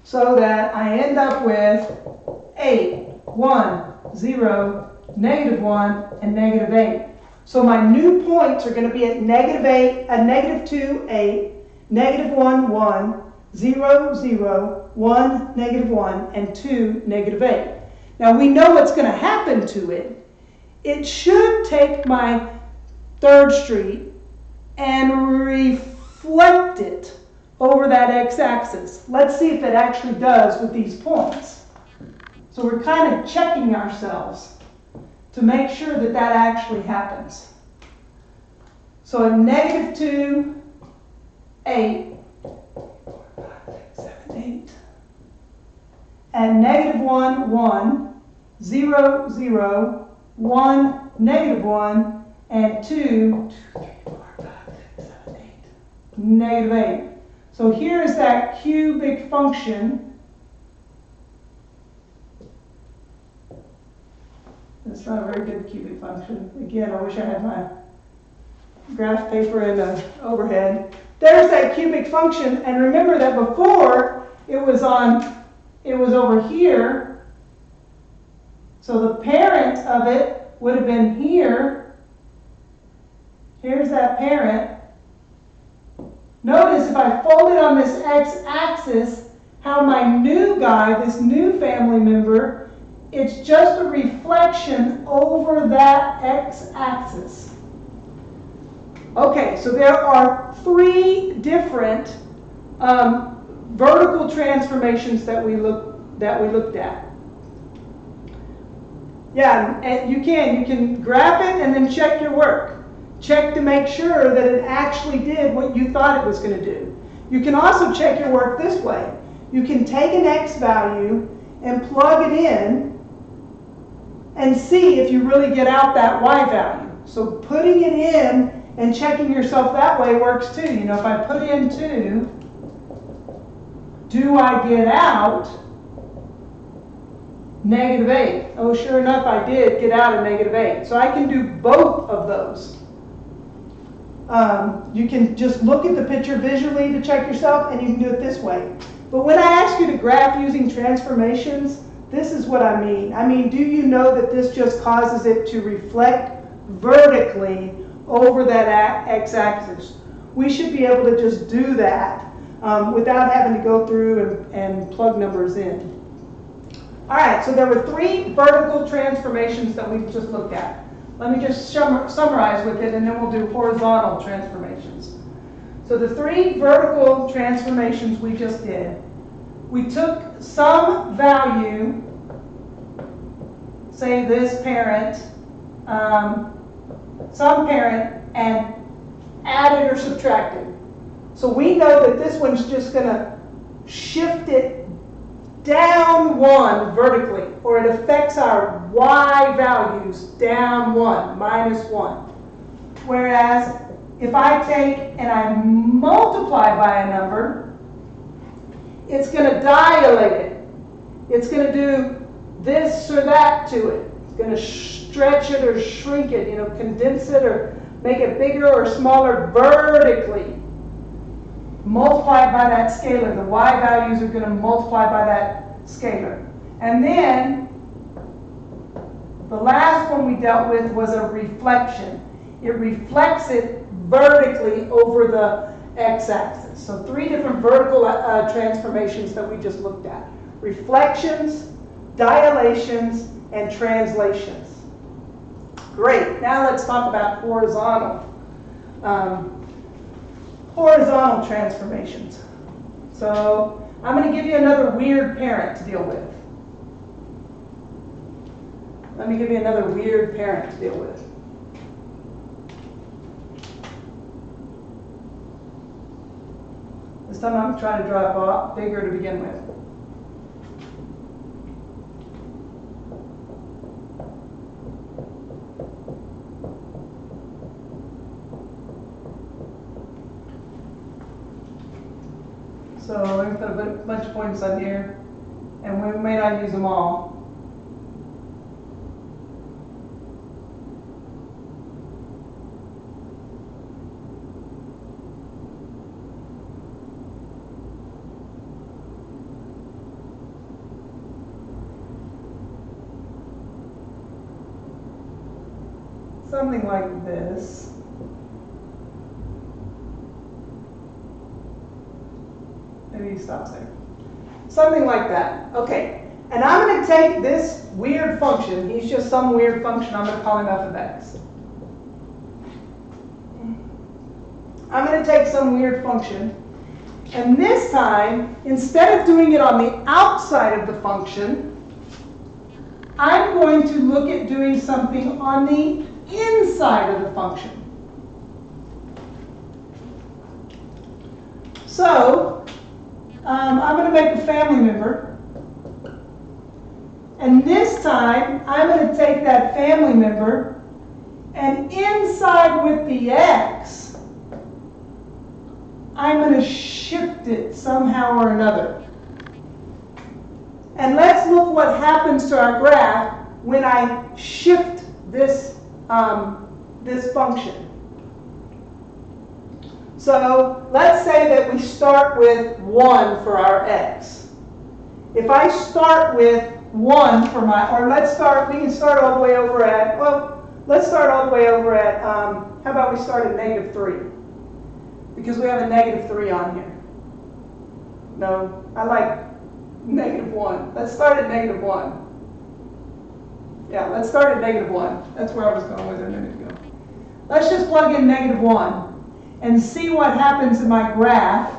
So that I end up with 8, 1, 0, negative 1, and negative 8. So my new points are going to be at negative 8, negative 2, 8, negative 1, 1, 0, 0, 1, negative 1, and 2, negative 8. Now we know what's going to happen to it. It should take my 3rd Street and reflect it over that x-axis. Let's see if it actually does with these points. So we're kind of checking ourselves to make sure that that actually happens. So a negative 2, 8, 7, 8, and negative 1, 1, 0, 0, 1, negative 1, and 2, 2, 3, 4, 5, 6, 7, 8, negative 8. So here is that cubic function. It's not a very good cubic function. Again, I wish I had my graph paper and an overhead. There's that cubic function, and remember that before it was over here. So the parent of it would have been here. Here's that parent. Notice if I fold it on this x-axis, how my new guy, this new family member, it's just a reflection over that x-axis. Okay, so there are 3 different vertical transformations that we looked at. Yeah, and you can graph it and then check your work. Check to make sure that it actually did what you thought it was going to do. You can also check your work this way. You can take an x value and plug it in and see if you really get out that y value. So putting it in and checking yourself that way works too. You know, if I put in 2, do I get out -8? Oh, sure enough, I did get out a -8. So I can do both of those. You can just look at the picture visually to check yourself, and you can do it this way. But when I ask you to graph using transformations, this is what I mean. I mean, do you know that this just causes it to reflect vertically over that x-axis? We should be able to just do that without having to go through and plug numbers in. All right, so there were 3 vertical transformations that we just looked at. Let me just summarize with it, and then we'll do horizontal transformations. So the 3 vertical transformations we just did, we took some value, say this parent, some parent, and added or subtracted. So we know that this one's just going to shift it down 1 vertically, or it affects our y values down 1, -1. Whereas if I take and I multiply by a number, it's going to dilate it. It's going to do this or that to it. It's going to stretch it or shrink it, you know, condense it or make it bigger or smaller vertically. Multiplied by that scalar. The y values are going to multiply by that scalar. And then the last one we dealt with was a reflection. It reflects it vertically over the x-axis. So 3 different vertical transformations that we just looked at. Reflections, dilations, and translations. Great. Now let's talk about horizontal. Horizontal transformations. So I'm going to give you another weird parent to deal with. Let me give you another weird parent to deal with. This time I'm trying to draw a lot bigger to begin with. So we're going to put a bunch of points on here, and we may not use them all. Something like this. Maybe he stops there. Something like that. Okay. And I'm going to take this weird function. He's just some weird function. I'm going to call him f of x. I'm going to take some weird function. And this time, instead of doing it on the outside of the function, I'm going to look at doing something on the inside of the function. So, I'm going to make a family member. And this time, I'm going to take that family member, and inside with the x, I'm going to shift it somehow or another. And let's look what happens to our graph when I shift this, this function. So let's say that we start with 1 for our x. If I start with 1 for my, or let's start, we can start all the way over at, well, let's start all the way over at, how about we start at -3? Because we have a -3 on here. No, I like negative 1. Let's start at negative 1. Yeah, let's start at negative 1. That's where I was going with it a minute ago. Let's just plug in negative 1 and see what happens in my graph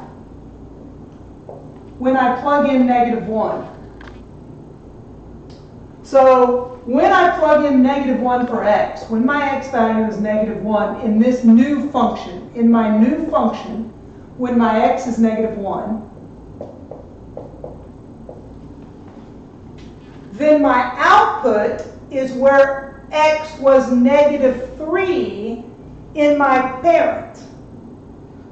when I plug in negative 1. So when I plug in negative 1 for x, when my x value is negative 1 in this new function, in my new function, when my x is negative 1, then my output is where x was negative 3 in my parent.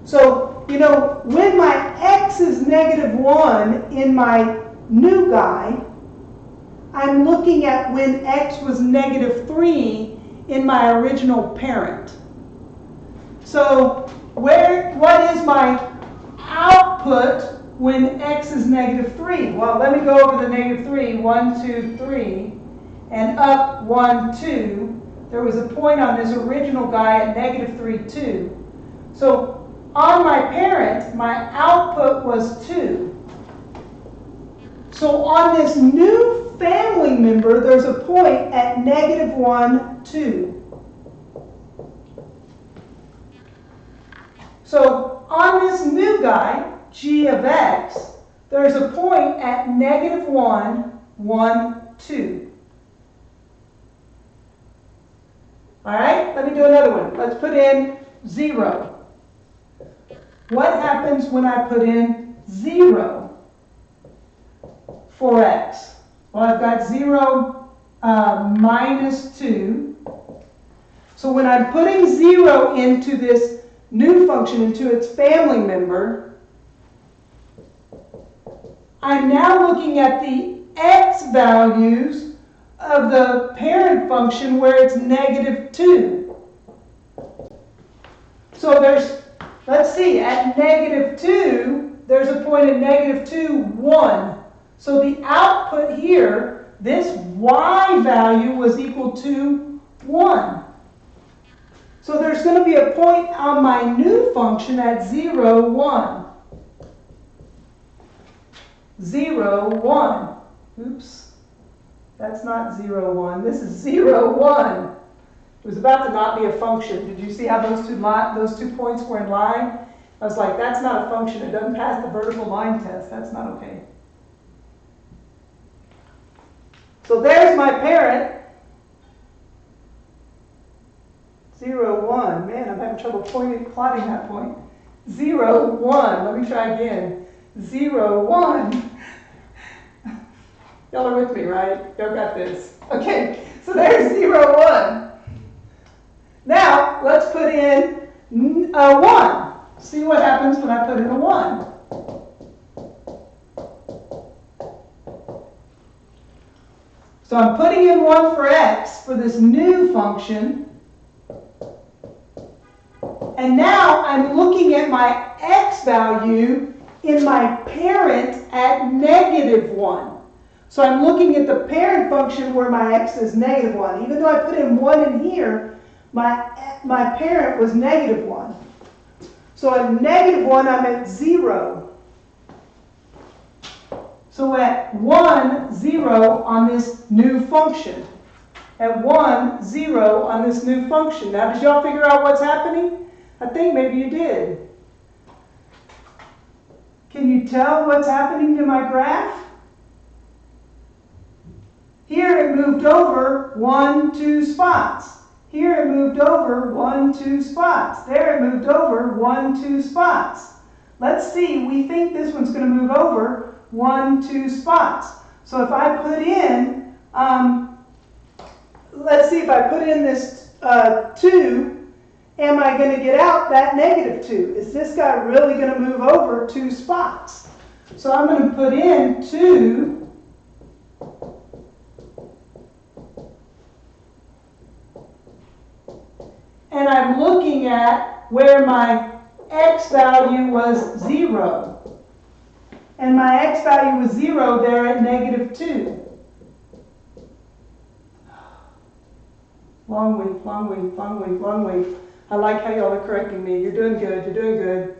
So, you know, when my x is negative 1 in my new guy, I'm looking at when x was negative 3 in my original parent. So, what is my output when x is negative 3? Well, let me go over the negative 3. 1, 2, 3. And up 1, 2. There was a point on this original guy at negative 3, 2. So on my parent, my output was 2. So on this new family member, there's a point at negative 1, 2. So on this new guy, g of x, there's a point at negative 1, 1, 2. All right, let me do another one. Let's put in 0. What happens when I put in 0 for x? Well, I've got 0 minus 2. So when I'm putting 0 into this new function, into its family member, I'm now looking at the x values of the parent function where it's negative 2. So there's, let's see, at negative 2, there's a point at negative 2, 1. So the output here, this y value was equal to 1. So there's going to be a point on my new function at 0, 1. 0, 1. Oops. That's not 0, 1. This is 0, 1. It was about to not be a function. Did you see how those two points were in line? I was like, that's not a function. It doesn't pass the vertical line test. That's not okay. So there's my parent. 0, 1. Man, I'm having trouble plotting that point. 0, 1. Let me try again. 0, 1. Y'all are with me, right? Y'all got this. Okay, so there's 0, 1. Now, let's put in a 1. See what happens when I put in a 1. So I'm putting in 1 for x for this new function. And now I'm looking at my x value in my parent at negative 1. So I'm looking at the parent function where my x is negative 1. Even though I put in 1 in here, my parent was negative 1. So at negative 1, I'm at 0. So at 1, 0 on this new function. At 1, 0 on this new function. Now, did y'all figure out what's happening? I think maybe you did. Can you tell what's happening to my graph? Here it moved over 1, 2 spots. Here it moved over 1, 2 spots. There it moved over 1, 2 spots. Let's see, we think this one's going to move over 1, 2 spots. So if I put in, let's see, if I put in this 2, am I going to get out that negative 2? Is this guy really going to move over 2 spots? So I'm going to put in 2. And I'm looking at where my x value was 0. And my x value was 0 there at negative 2. Long week, long week, long week, long week. I like how y'all are correcting me. You're doing good. You're doing good.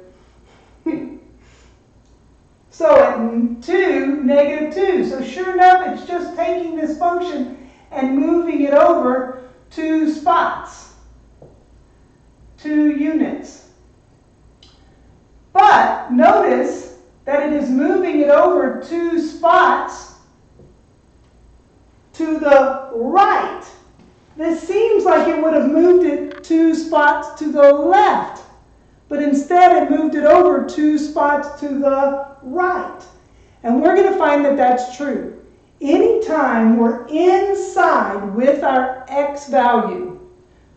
So at 2, negative 2. So sure enough, it's just taking this function and moving it over 2 spots, 2 units. But notice that it is moving it over 2 spots to the right. This seems like it would have moved it 2 spots to the left, but instead it moved it over 2 spots to the right. And we're going to find that that's true. Anytime we're inside with our x value,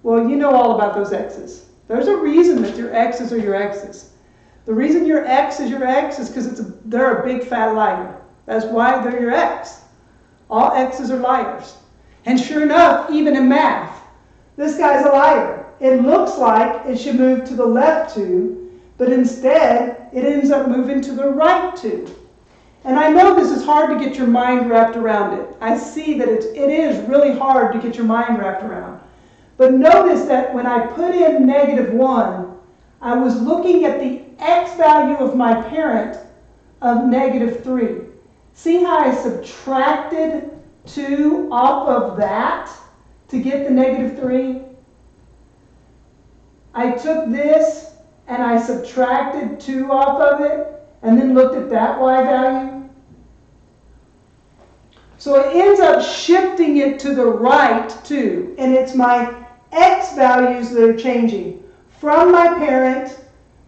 well, you know all about those x's. There's a reason that your x's are your x's. The reason your x is your x is because they're a big fat liar. That's why they're your x. All x's are liars. And sure enough, even in math, this guy's a liar. It looks like it should move to the left 2, but instead it ends up moving to the right 2. And I know this is hard to get your mind wrapped around it. I see that it is really hard to get your mind wrapped around. But notice that when I put in negative 1, I was looking at the x value of my parent of negative 3. See how I subtracted 2 off of that to get the negative 3? I took this and I subtracted 2 off of it and then looked at that y value. So it ends up shifting it to the right too, and it's my x values that are changing from my parent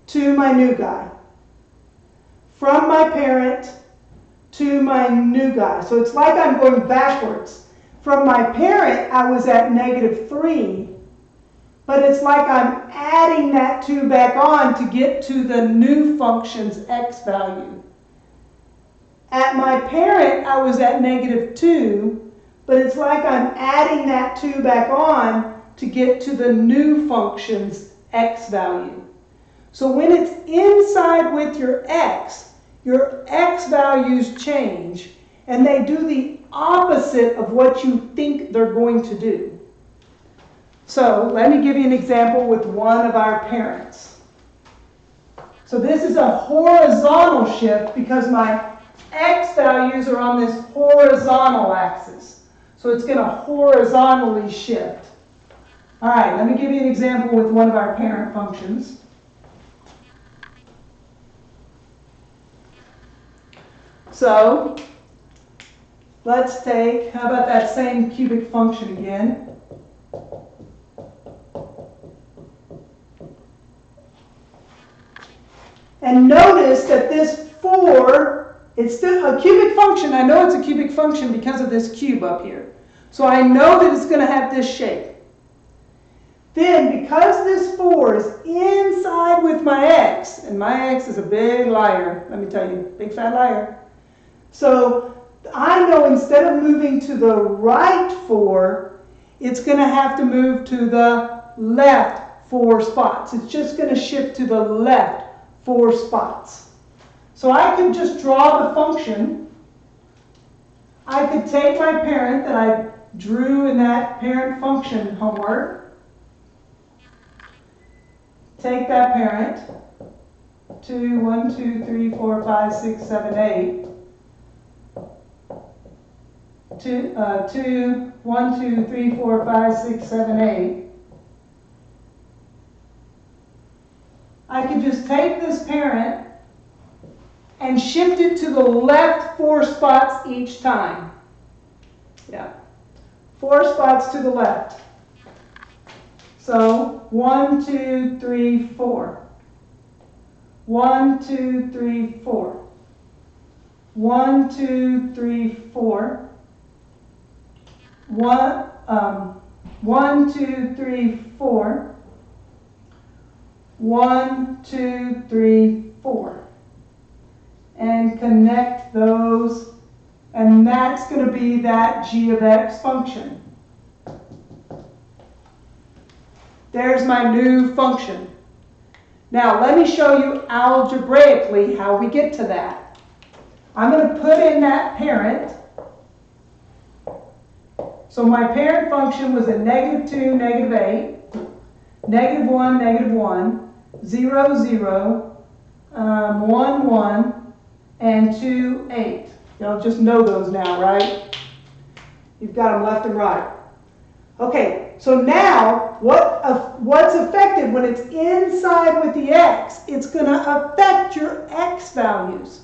to my new guy. From my parent to my new guy. So it's like I'm going backwards. From my parent, I was at negative 3, but it's like I'm adding that 2 back on to get to the new function's x value. At my parent, I was at negative 2, but it's like I'm adding that 2 back on to get to the new function's x value. So when it's inside with your x values change, and they do the opposite of what you think they're going to do. So let me give you an example with one of our parents. So this is a horizontal shift because my x values are on this horizontal axis. So it's going to horizontally shift. All right, let me give you an example with one of our parent functions. So let's take, how about that same cubic function again? And notice that this 4, it's still a cubic function. I know it's a cubic function because of this cube up here. So I know that it's going to have this shape. Then, because this 4 is inside with my x, and my x is a big liar, let me tell you, big fat liar. So I know instead of moving to the right 4, it's going to have to move to the left 4 spots. It's just going to shift to the left 4 spots. So I could just draw the function. I could take my parent that I drew in that parent function homework. Take that parent, 2, 1, 2, 3, 4, 5, 6, 7, 8. 2, 1, 2, 3, 4, 5, 6, 7, 8. I could just take this parent and shift it to the left 4 spots each time. Yeah, 4 spots to the left. So 1, 2, 3, 4. 1, 2, 3, 4. 1, 2, 3, 4. 1, 2, 3, 4. 1, 2, 3, 4. And connect those, and that's going to be that g of x function. There's my new function. Now let me show you algebraically how we get to that. I'm going to put in that parent. So my parent function was a negative 2, negative 8, negative 1, 0, 0, 1, 1, and 2, 8. Y'all just know those now, right? You've got them left and right. Okay, so now what's affected when it's inside with the x? It's going to affect your x values.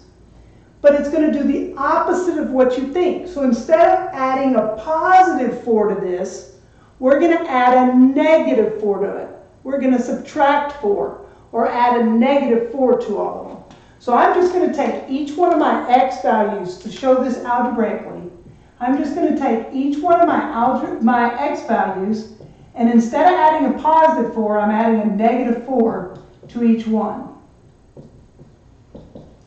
But it's going to do the opposite of what you think. So instead of adding a positive 4 to this, we're going to add a negative 4 to it. We're going to subtract 4 or add a negative 4 to all of them. So I'm just going to take each one of my x values to show this algebraically. I'm just going to take each one of my x values, and instead of adding a positive 4, I'm adding a negative 4 to each one.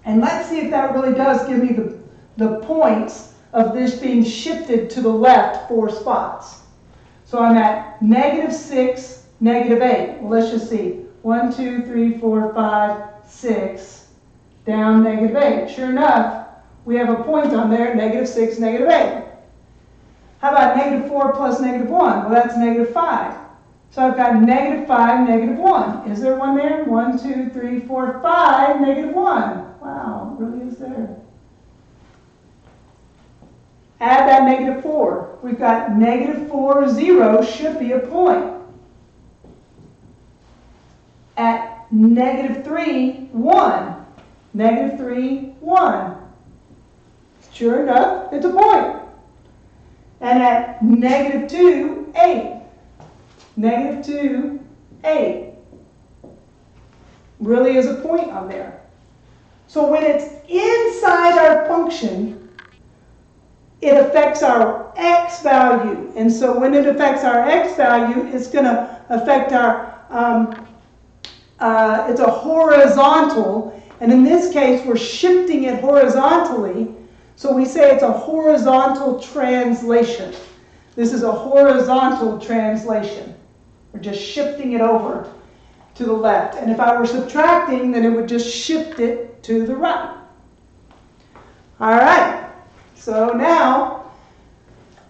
And let's see if that really does give me the points of this being shifted to the left 4 spots. So I'm at negative 6, negative 8. Well, let's just see. 1, 2, 3, 4, 5, 6, down negative 8. Sure enough, we have a point on there, negative 6, negative 8. How about negative 4 plus negative 1? Well, that's negative 5. So I've got negative 5, negative 1. Is there one there? 1, 2, 3, 4, 5, negative 1. Wow, it really is there. Add that negative 4. We've got negative 4, 0 should be a point. At negative 3, 1. Negative 3, 1. Sure enough, it's a point. And at negative 2, 8. Negative 2, 8. Really is a point on there. So when it's inside our function, it affects our x value. And so when it affects our x value, it's going to affect our, it's a horizontal. And in this case, we're shifting it horizontally. So we say it's a horizontal translation. This is a horizontal translation. We're just shifting it over to the left. And if I were subtracting, then it would just shift it to the right. All right. So now,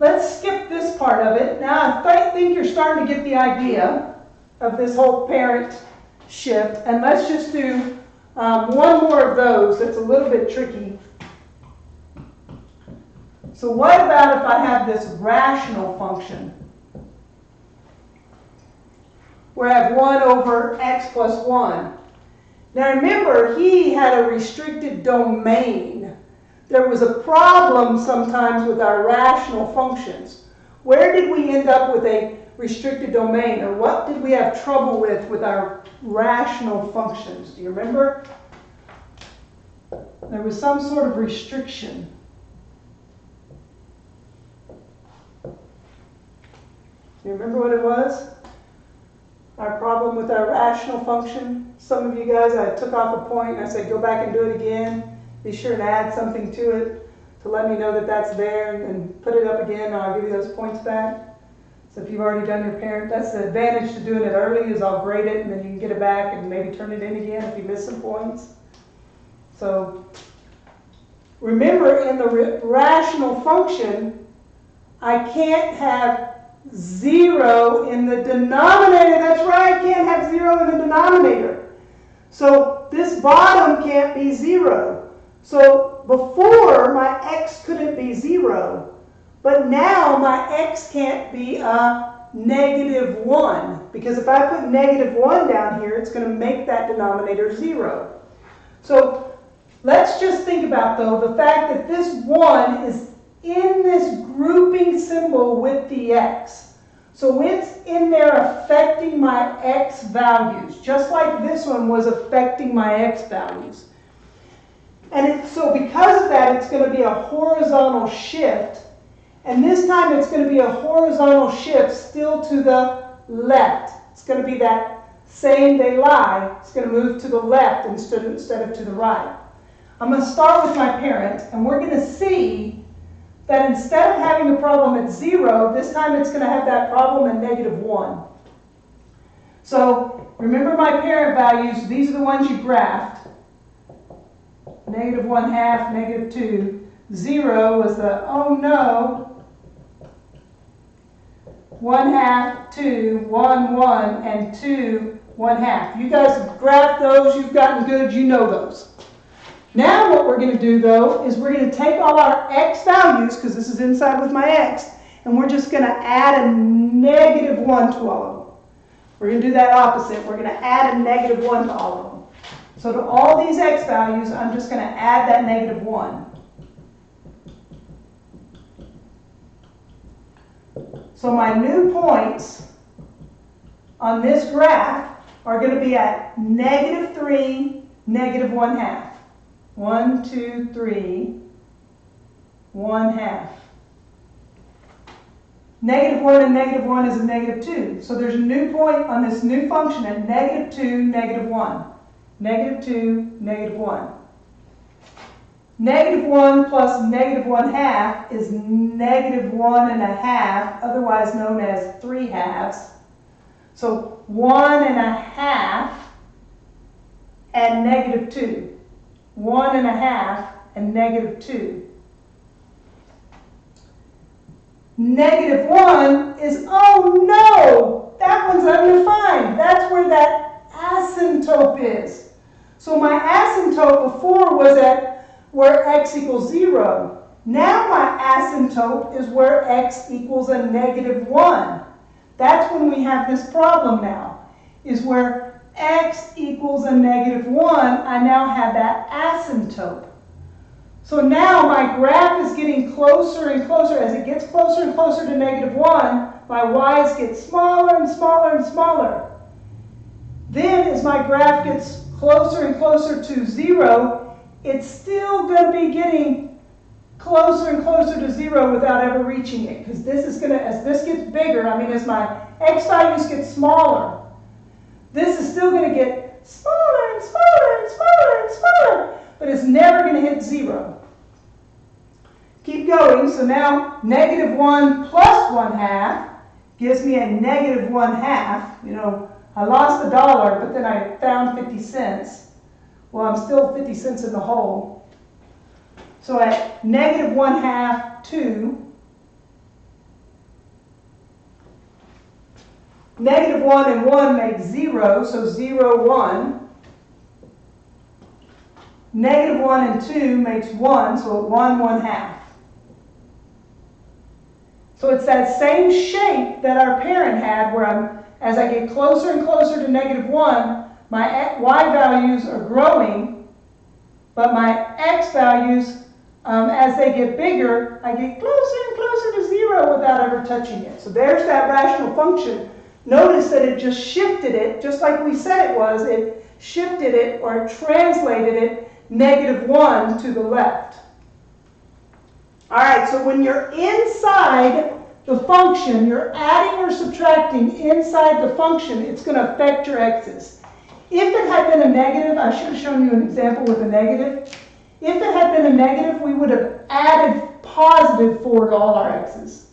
let's skip this part of it. Now, I think you're starting to get the idea of this whole parent shift. And let's just do one more of those that's a little bit tricky. So what about if I have this rational function where I have 1 over x plus 1? Now remember, he had a restricted domain. There was a problem sometimes with our rational functions. Where did we end up with a restricted domain, or what did we have trouble with our rational functions? Do you remember? There was some sort of restriction. You remember what it was? Our problem with our rational function. Some of you guys, I took off a point and I said, go back and do it again. Be sure to add something to it to let me know that that's there, and put it up again and I'll give you those points back. So if you've already done your parent, that's the advantage to doing it early, is I'll grade it and then you can get it back and maybe turn it in again if you miss some points. So remember, in the rational function, I can't have 0 in the denominator. That's right, I can't have 0 in the denominator. So this bottom can't be 0. So before, my x couldn't be 0. But now my x can't be a negative 1. Because if I put negative 1 down here, it's going to make that denominator 0. So let's just think about, though, the fact that this 1 is in this grouping symbol with the x. So it's in there affecting my x values, just like this one was affecting my x values. And so because of that, it's going to be a horizontal shift. And this time it's going to be a horizontal shift still to the left. It's going to be that same they lie. It's going to move to the left instead of to the right. I'm going to start with my parent, and we're going to see that instead of having a problem at 0, this time it's going to have that problem at negative 1. So remember my parent values. These are the ones you graphed. Negative 1/2, negative 2. 0 was the, oh no, 1/2, 2, 1, 1, and 2, 1/2. You guys have graphed those. You've gotten good. You know those. Now what we're going to do, though, is we're going to take all our x values, because this is inside with my x, and we're just going to add a -1 to all of them. We're going to do that opposite. We're going to add a -1 to all of them. So to all these x values, I'm just going to add that -1. So my new points on this graph are going to be at -3, -1/2. 1, 2, 3, 1/2. -1 and -1 is a -2. So there's a new point on this new function at -2, -1. -2, -1. -1 plus -1/2 is -1.5, otherwise known as 3/2. So 1.5 and -2. 1.5 and -2. -1 is, oh no, that one's undefined. That's where that asymptote is. So my asymptote before was at where x equals 0. Now my asymptote is where x equals a -1. That's when we have this problem now, is where x equals a -1, I now have that asymptote. So now my graph is getting closer and closer. As it gets closer and closer to -1, my y's get smaller and smaller and smaller. Then as my graph gets closer and closer to 0, it's still going to be getting closer and closer to 0 without ever reaching it. Because this is going to, as this gets bigger, I mean as my x values get smaller, this is still going to get smaller and smaller and smaller and smaller, but it's never going to hit 0. Keep going. So now -1 plus 1/2 gives me a -1/2. You know, I lost $1, but then I found 50 cents. Well, I'm still 50 cents in the hole. So at -1/2, 2. -1 and 1 makes 0, so 0, 1. -1 and 2 makes 1, so 1, 1/2. So it's that same shape that our parent had, where as I get closer and closer to -1, my y values are growing, but my x values, as they get bigger, I get closer and closer to 0 without ever touching it. So there's that rational function. Notice that it just shifted it, just like we said it was. It shifted it, or translated it, -1 to the left. All right, so when you're inside the function, you're adding or subtracting inside the function, it's going to affect your x's. If it had been a negative, I should have shown you an example with a negative. If it had been a negative, we would have added +4 to all our x's.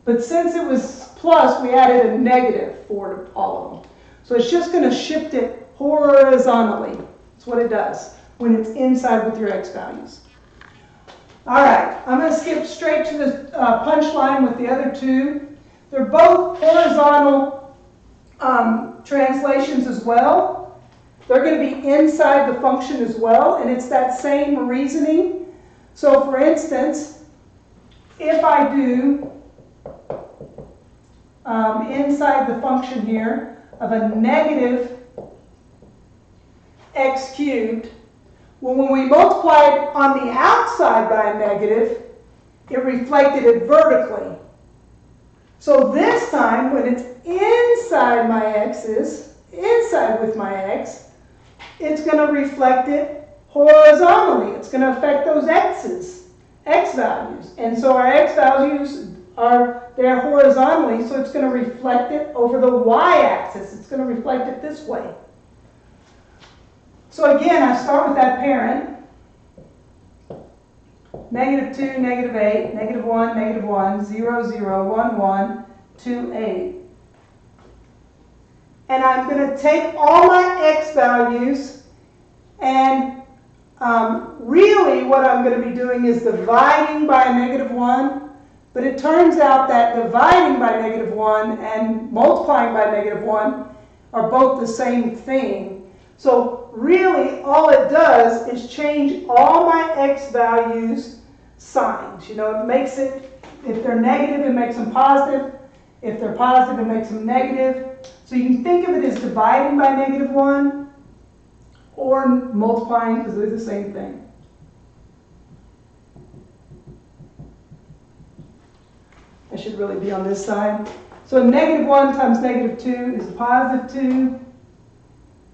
But since it was plus, we added a -4 to all of them. So it's just going to shift it horizontally. That's what it does when it's inside with your x values. All right, I'm going to skip straight to the punchline with the other two. They're both horizontal translations as well. They're going to be inside the function as well, and it's that same reasoning. So for instance, if I do inside the function here of a negative x cubed, well, when we multiplied on the outside by a negative, it reflected it vertically. So this time, when it's inside my x's, inside with my x, it's going to reflect it horizontally. It's going to affect those x's, x values. And so our x values are there horizontally, so it's going to reflect it over the y-axis. It's going to reflect it this way. So again, I start with that parent. -2, -8, -1, -1, 0, 0, 1, 1, 2, 8. And I'm going to take all my x values, and really what I'm going to be doing is dividing by a -1. But it turns out that dividing by -1 and multiplying by -1 are both the same thing. So really all it does is change all my x values signs. You know, it makes it, if they're negative, it makes them positive. If they're positive, it makes them negative. So you can think of it as dividing by -1 or multiplying, because they're the same thing. I should really be on this side. So -1 times -2 is a +2.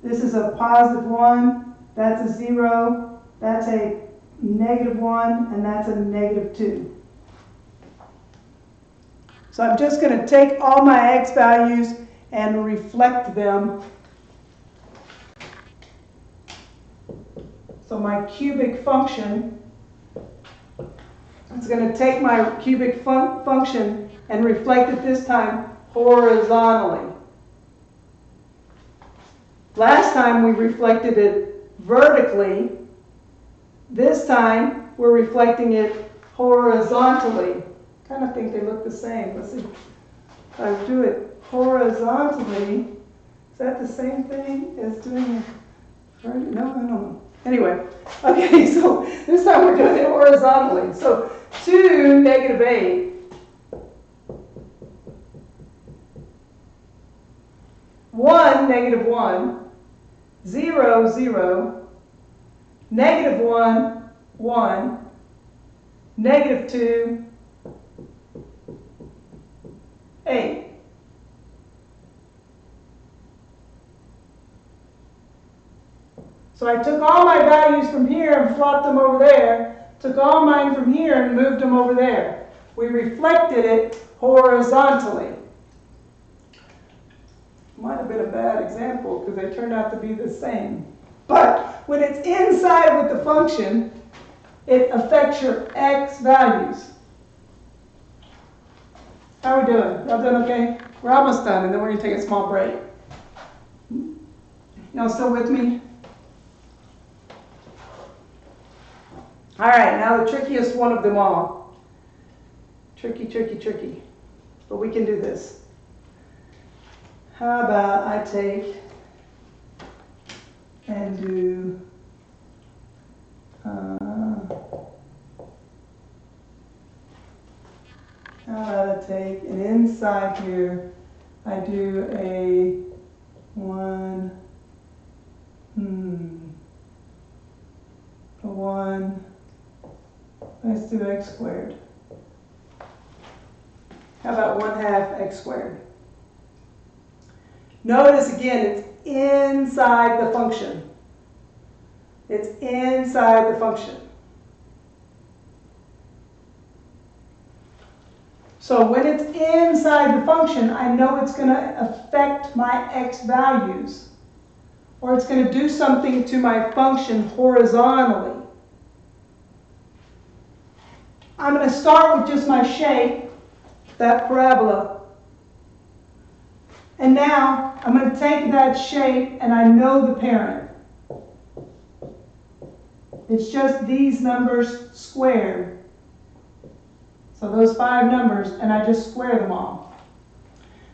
This is a +1. That's a 0. That's a -1, and that's a -2. So I'm just going to take all my x values and reflect them. So my cubic function, it's going to take my cubic function and reflect it this time horizontally. Last time we reflected it vertically. This time we're reflecting it horizontally. I kind of think they look the same. Let's see. If I do it horizontally, is that the same thing as doing it vertically? No, I don't know. Anyway, okay, so this time we're doing it horizontally. So 2 -8. One, -1, 0, 0, -1, 1, -2, 8. So I took all my values from here and flopped them over there, took all mine from here and moved them over there. We reflected it horizontally. Might have been a bad example because they turned out to be the same. But when it's inside with the function, it affects your x values. How are we doing? Y'all doing okay? We're almost done, and then we're going to take a small break. Y'all still with me? All right, now the trickiest one of them all. Tricky, tricky, tricky. But we can do this. How about I take and do how about I take, and inside here I do a 1, a 1, let's do x squared. How about 1/2 x squared? Notice again, it's inside the function. It's inside the function. So when it's inside the function, I know it's going to affect my x values, or it's going to do something to my function horizontally. I'm going to start with just my shape, that parabola. And now I'm going to take that shape and I know the parent. It's just these numbers squared. So those 5 numbers, and I just square them all.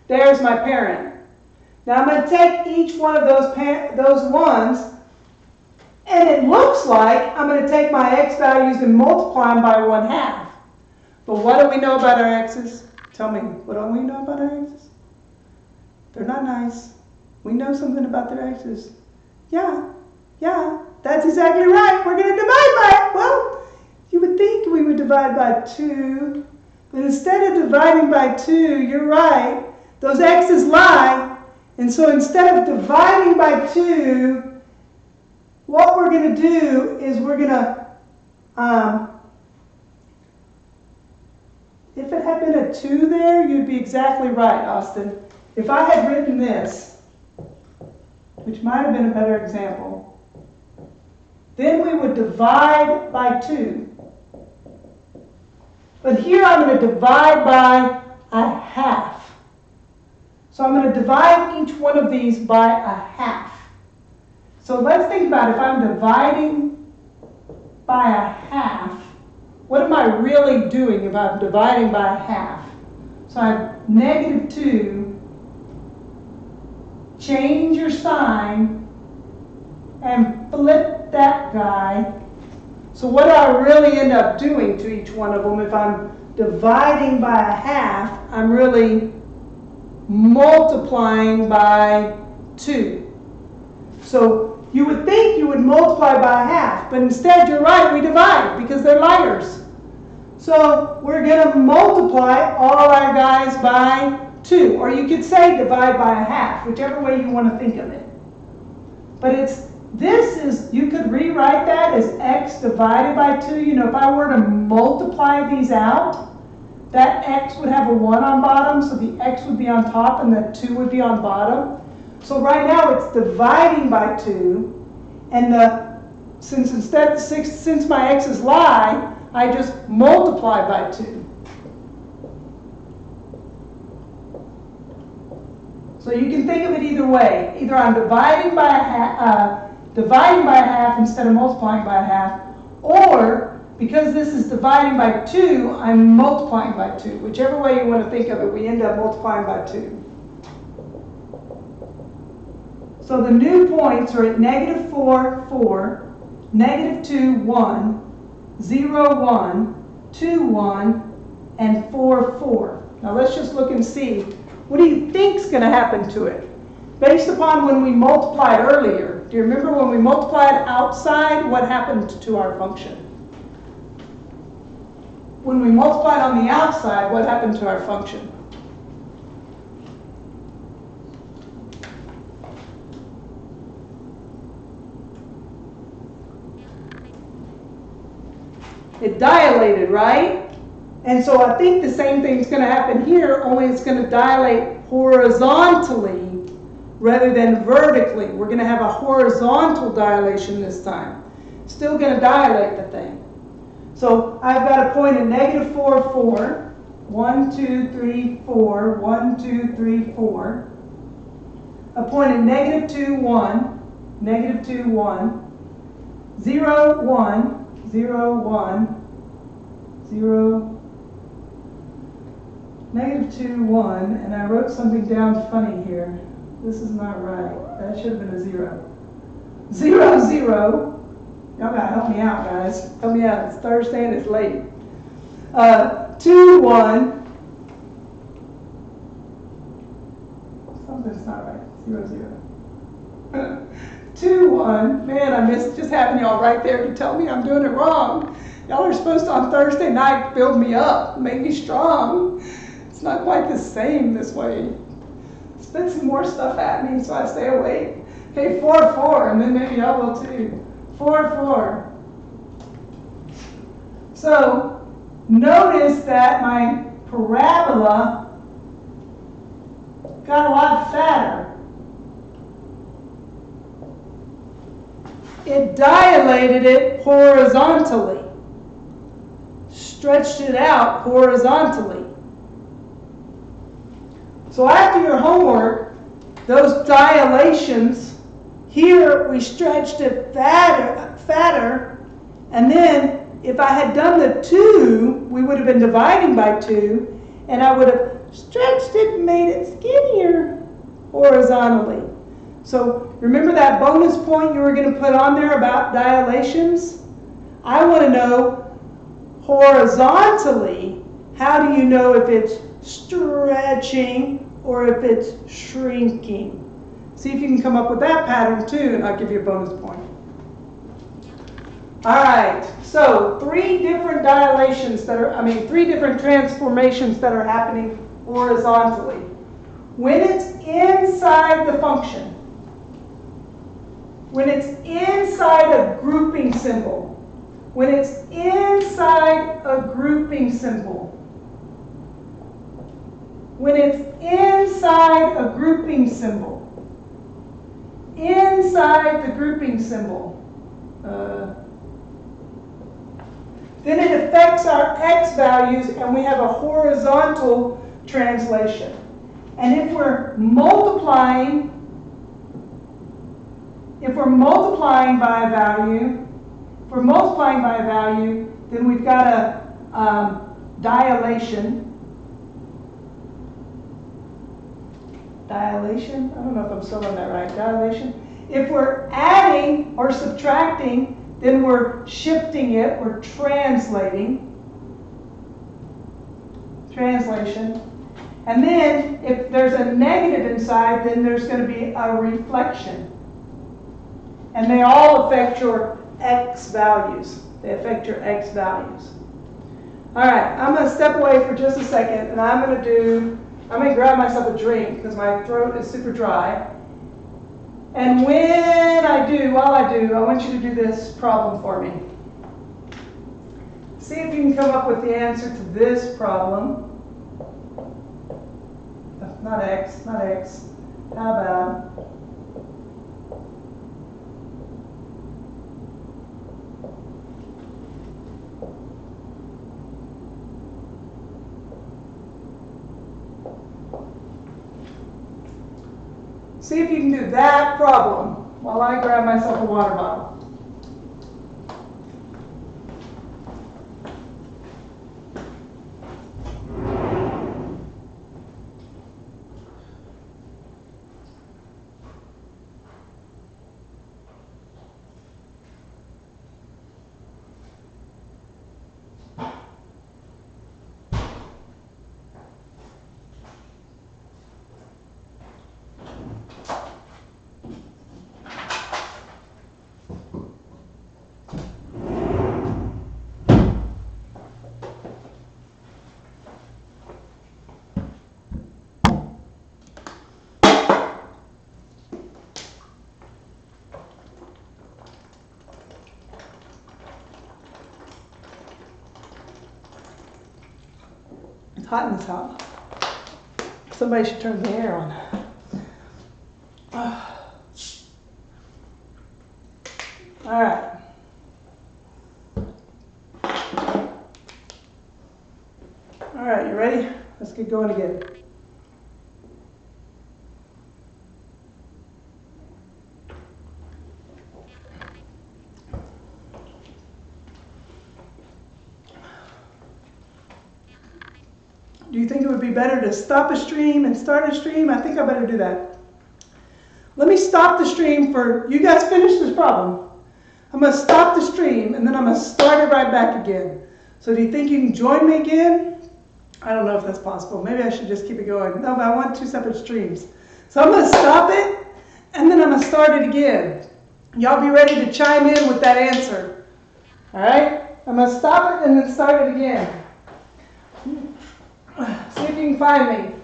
There's my parent. Now I'm going to take each one of those ones, and it looks like I'm going to take my x values and multiply them by 1/2. But what do we know about our x's? Tell me, what do we know about our x's? They're not nice. We know something about their x's. Yeah, that's exactly right. We're going to divide by it. Well, you would think we would divide by 2, but instead of dividing by 2, you're right, those x's lie, and so instead of dividing by 2, what we're going to do is we're going to, if it had been a 2 there, you'd be exactly right, Austin. If I had written this, which might have been a better example, then we would divide by 2. But here I'm going to divide by 1/2. So I'm going to divide each one of these by 1/2. So let's think about it. If I'm dividing by 1/2, what am I really doing if I'm dividing by 1/2? So I have -2. Change your sign and flip that guy. So what do I really end up doing to each one of them? If I'm dividing by a half, I'm really multiplying by 2. So you would think you would multiply by a half, but instead you're right, we divide because they're lighters. So we're going to multiply all our guys by 2, or you could say divide by a half, whichever way you want to think of it. But you could rewrite that as x divided by 2. You know, if I were to multiply these out, that x would have a 1 on bottom, so the x would be on top and the 2 would be on bottom. So right now it's dividing by 2, and since my x's lie, I just multiply by 2. So you can think of it either way. Either I'm dividing by a half instead of multiplying by a half, or because this is dividing by 2, I'm multiplying by 2. Whichever way you want to think of it, we end up multiplying by 2. So the new points are at -4, 4, -2, 1, 0, 1, 2, 1, and 4, 4. Now let's just look and see. What do you think's going to happen to it? Based upon when we multiplied earlier. Do you remember when we multiplied outside, what happened to our function? When we multiplied on the outside, what happened to our function? It dilated, right? And so I think the same thing's going to happen here, only it's going to dilate horizontally rather than vertically. We're going to have a horizontal dilation this time. Still going to dilate the thing. So I've got a point at -4, 4. 1, 2, 3, 4. 1, 2, 3, 4. A point at -2, 1. -2, 1. 0, 1. 0, 1. 0. -2, 1, and I wrote something down funny here. This is not right. That should have been a 0. 0, 0. Y'all gotta help me out, guys. Help me out. It's Thursday and it's late. 2, 1. Something's not right. 0, 0. 2, 1. Man, I missed just having y'all right there to tell me I'm doing it wrong. Y'all are supposed to on Thursday night build me up, make me strong. It's not quite the same this way. Spit some more stuff at me so I stay awake. Okay, 4, 4, and then maybe y'all will too. 4, 4. So notice that my parabola got a lot fatter. It dilated it horizontally, stretched it out horizontally. So after your homework, those dilations, here we stretched it fatter, and then if I had done the 2, we would have been dividing by 2, and I would have stretched it and made it skinnier horizontally. So remember that bonus point you were going to put on there about dilations? I want to know horizontally, how do you know if it's stretching or if it's shrinking? See if you can come up with that pattern too, and I'll give you a bonus point. All right, so 3 different transformations that are happening horizontally. When it's inside the function, when it's inside a grouping symbol, when it's inside a grouping symbol, when it's inside a grouping symbol, inside the grouping symbol, then it affects our x values and we have a horizontal translation. And if we're multiplying by a value, then we've got a dilation. Dilation? I don't know if I'm spelling that right. Dilation. If we're adding or subtracting, then we're shifting it, we're translating. Translation. And then if there's a negative inside, then there's going to be a reflection. And they all affect your x values. They affect your x values. All right, I'm going to step away for just a second, and I'm going to grab myself a drink because my throat is super dry. And while I do, I want you to do this problem for me. See if you can come up with the answer to this problem. Not x, not x. How about see if you can do that problem while I grab myself a water bottle. Hot in this house. Somebody should turn the air on. All right. All right, you ready? Let's get going again. Do you think it would be better to stop a stream and start a stream? I think I better do that. Let me stop the stream for, you guys finish this problem. I'm going to stop the stream and then I'm going to start it right back again. So do you think you can join me again? I don't know if that's possible. Maybe I should just keep it going. No, but I want two separate streams. So I'm going to stop it and then I'm going to start it again. Y'all be ready to chime in with that answer. All right? I'm going to stop it and then start it again. See if you can find me.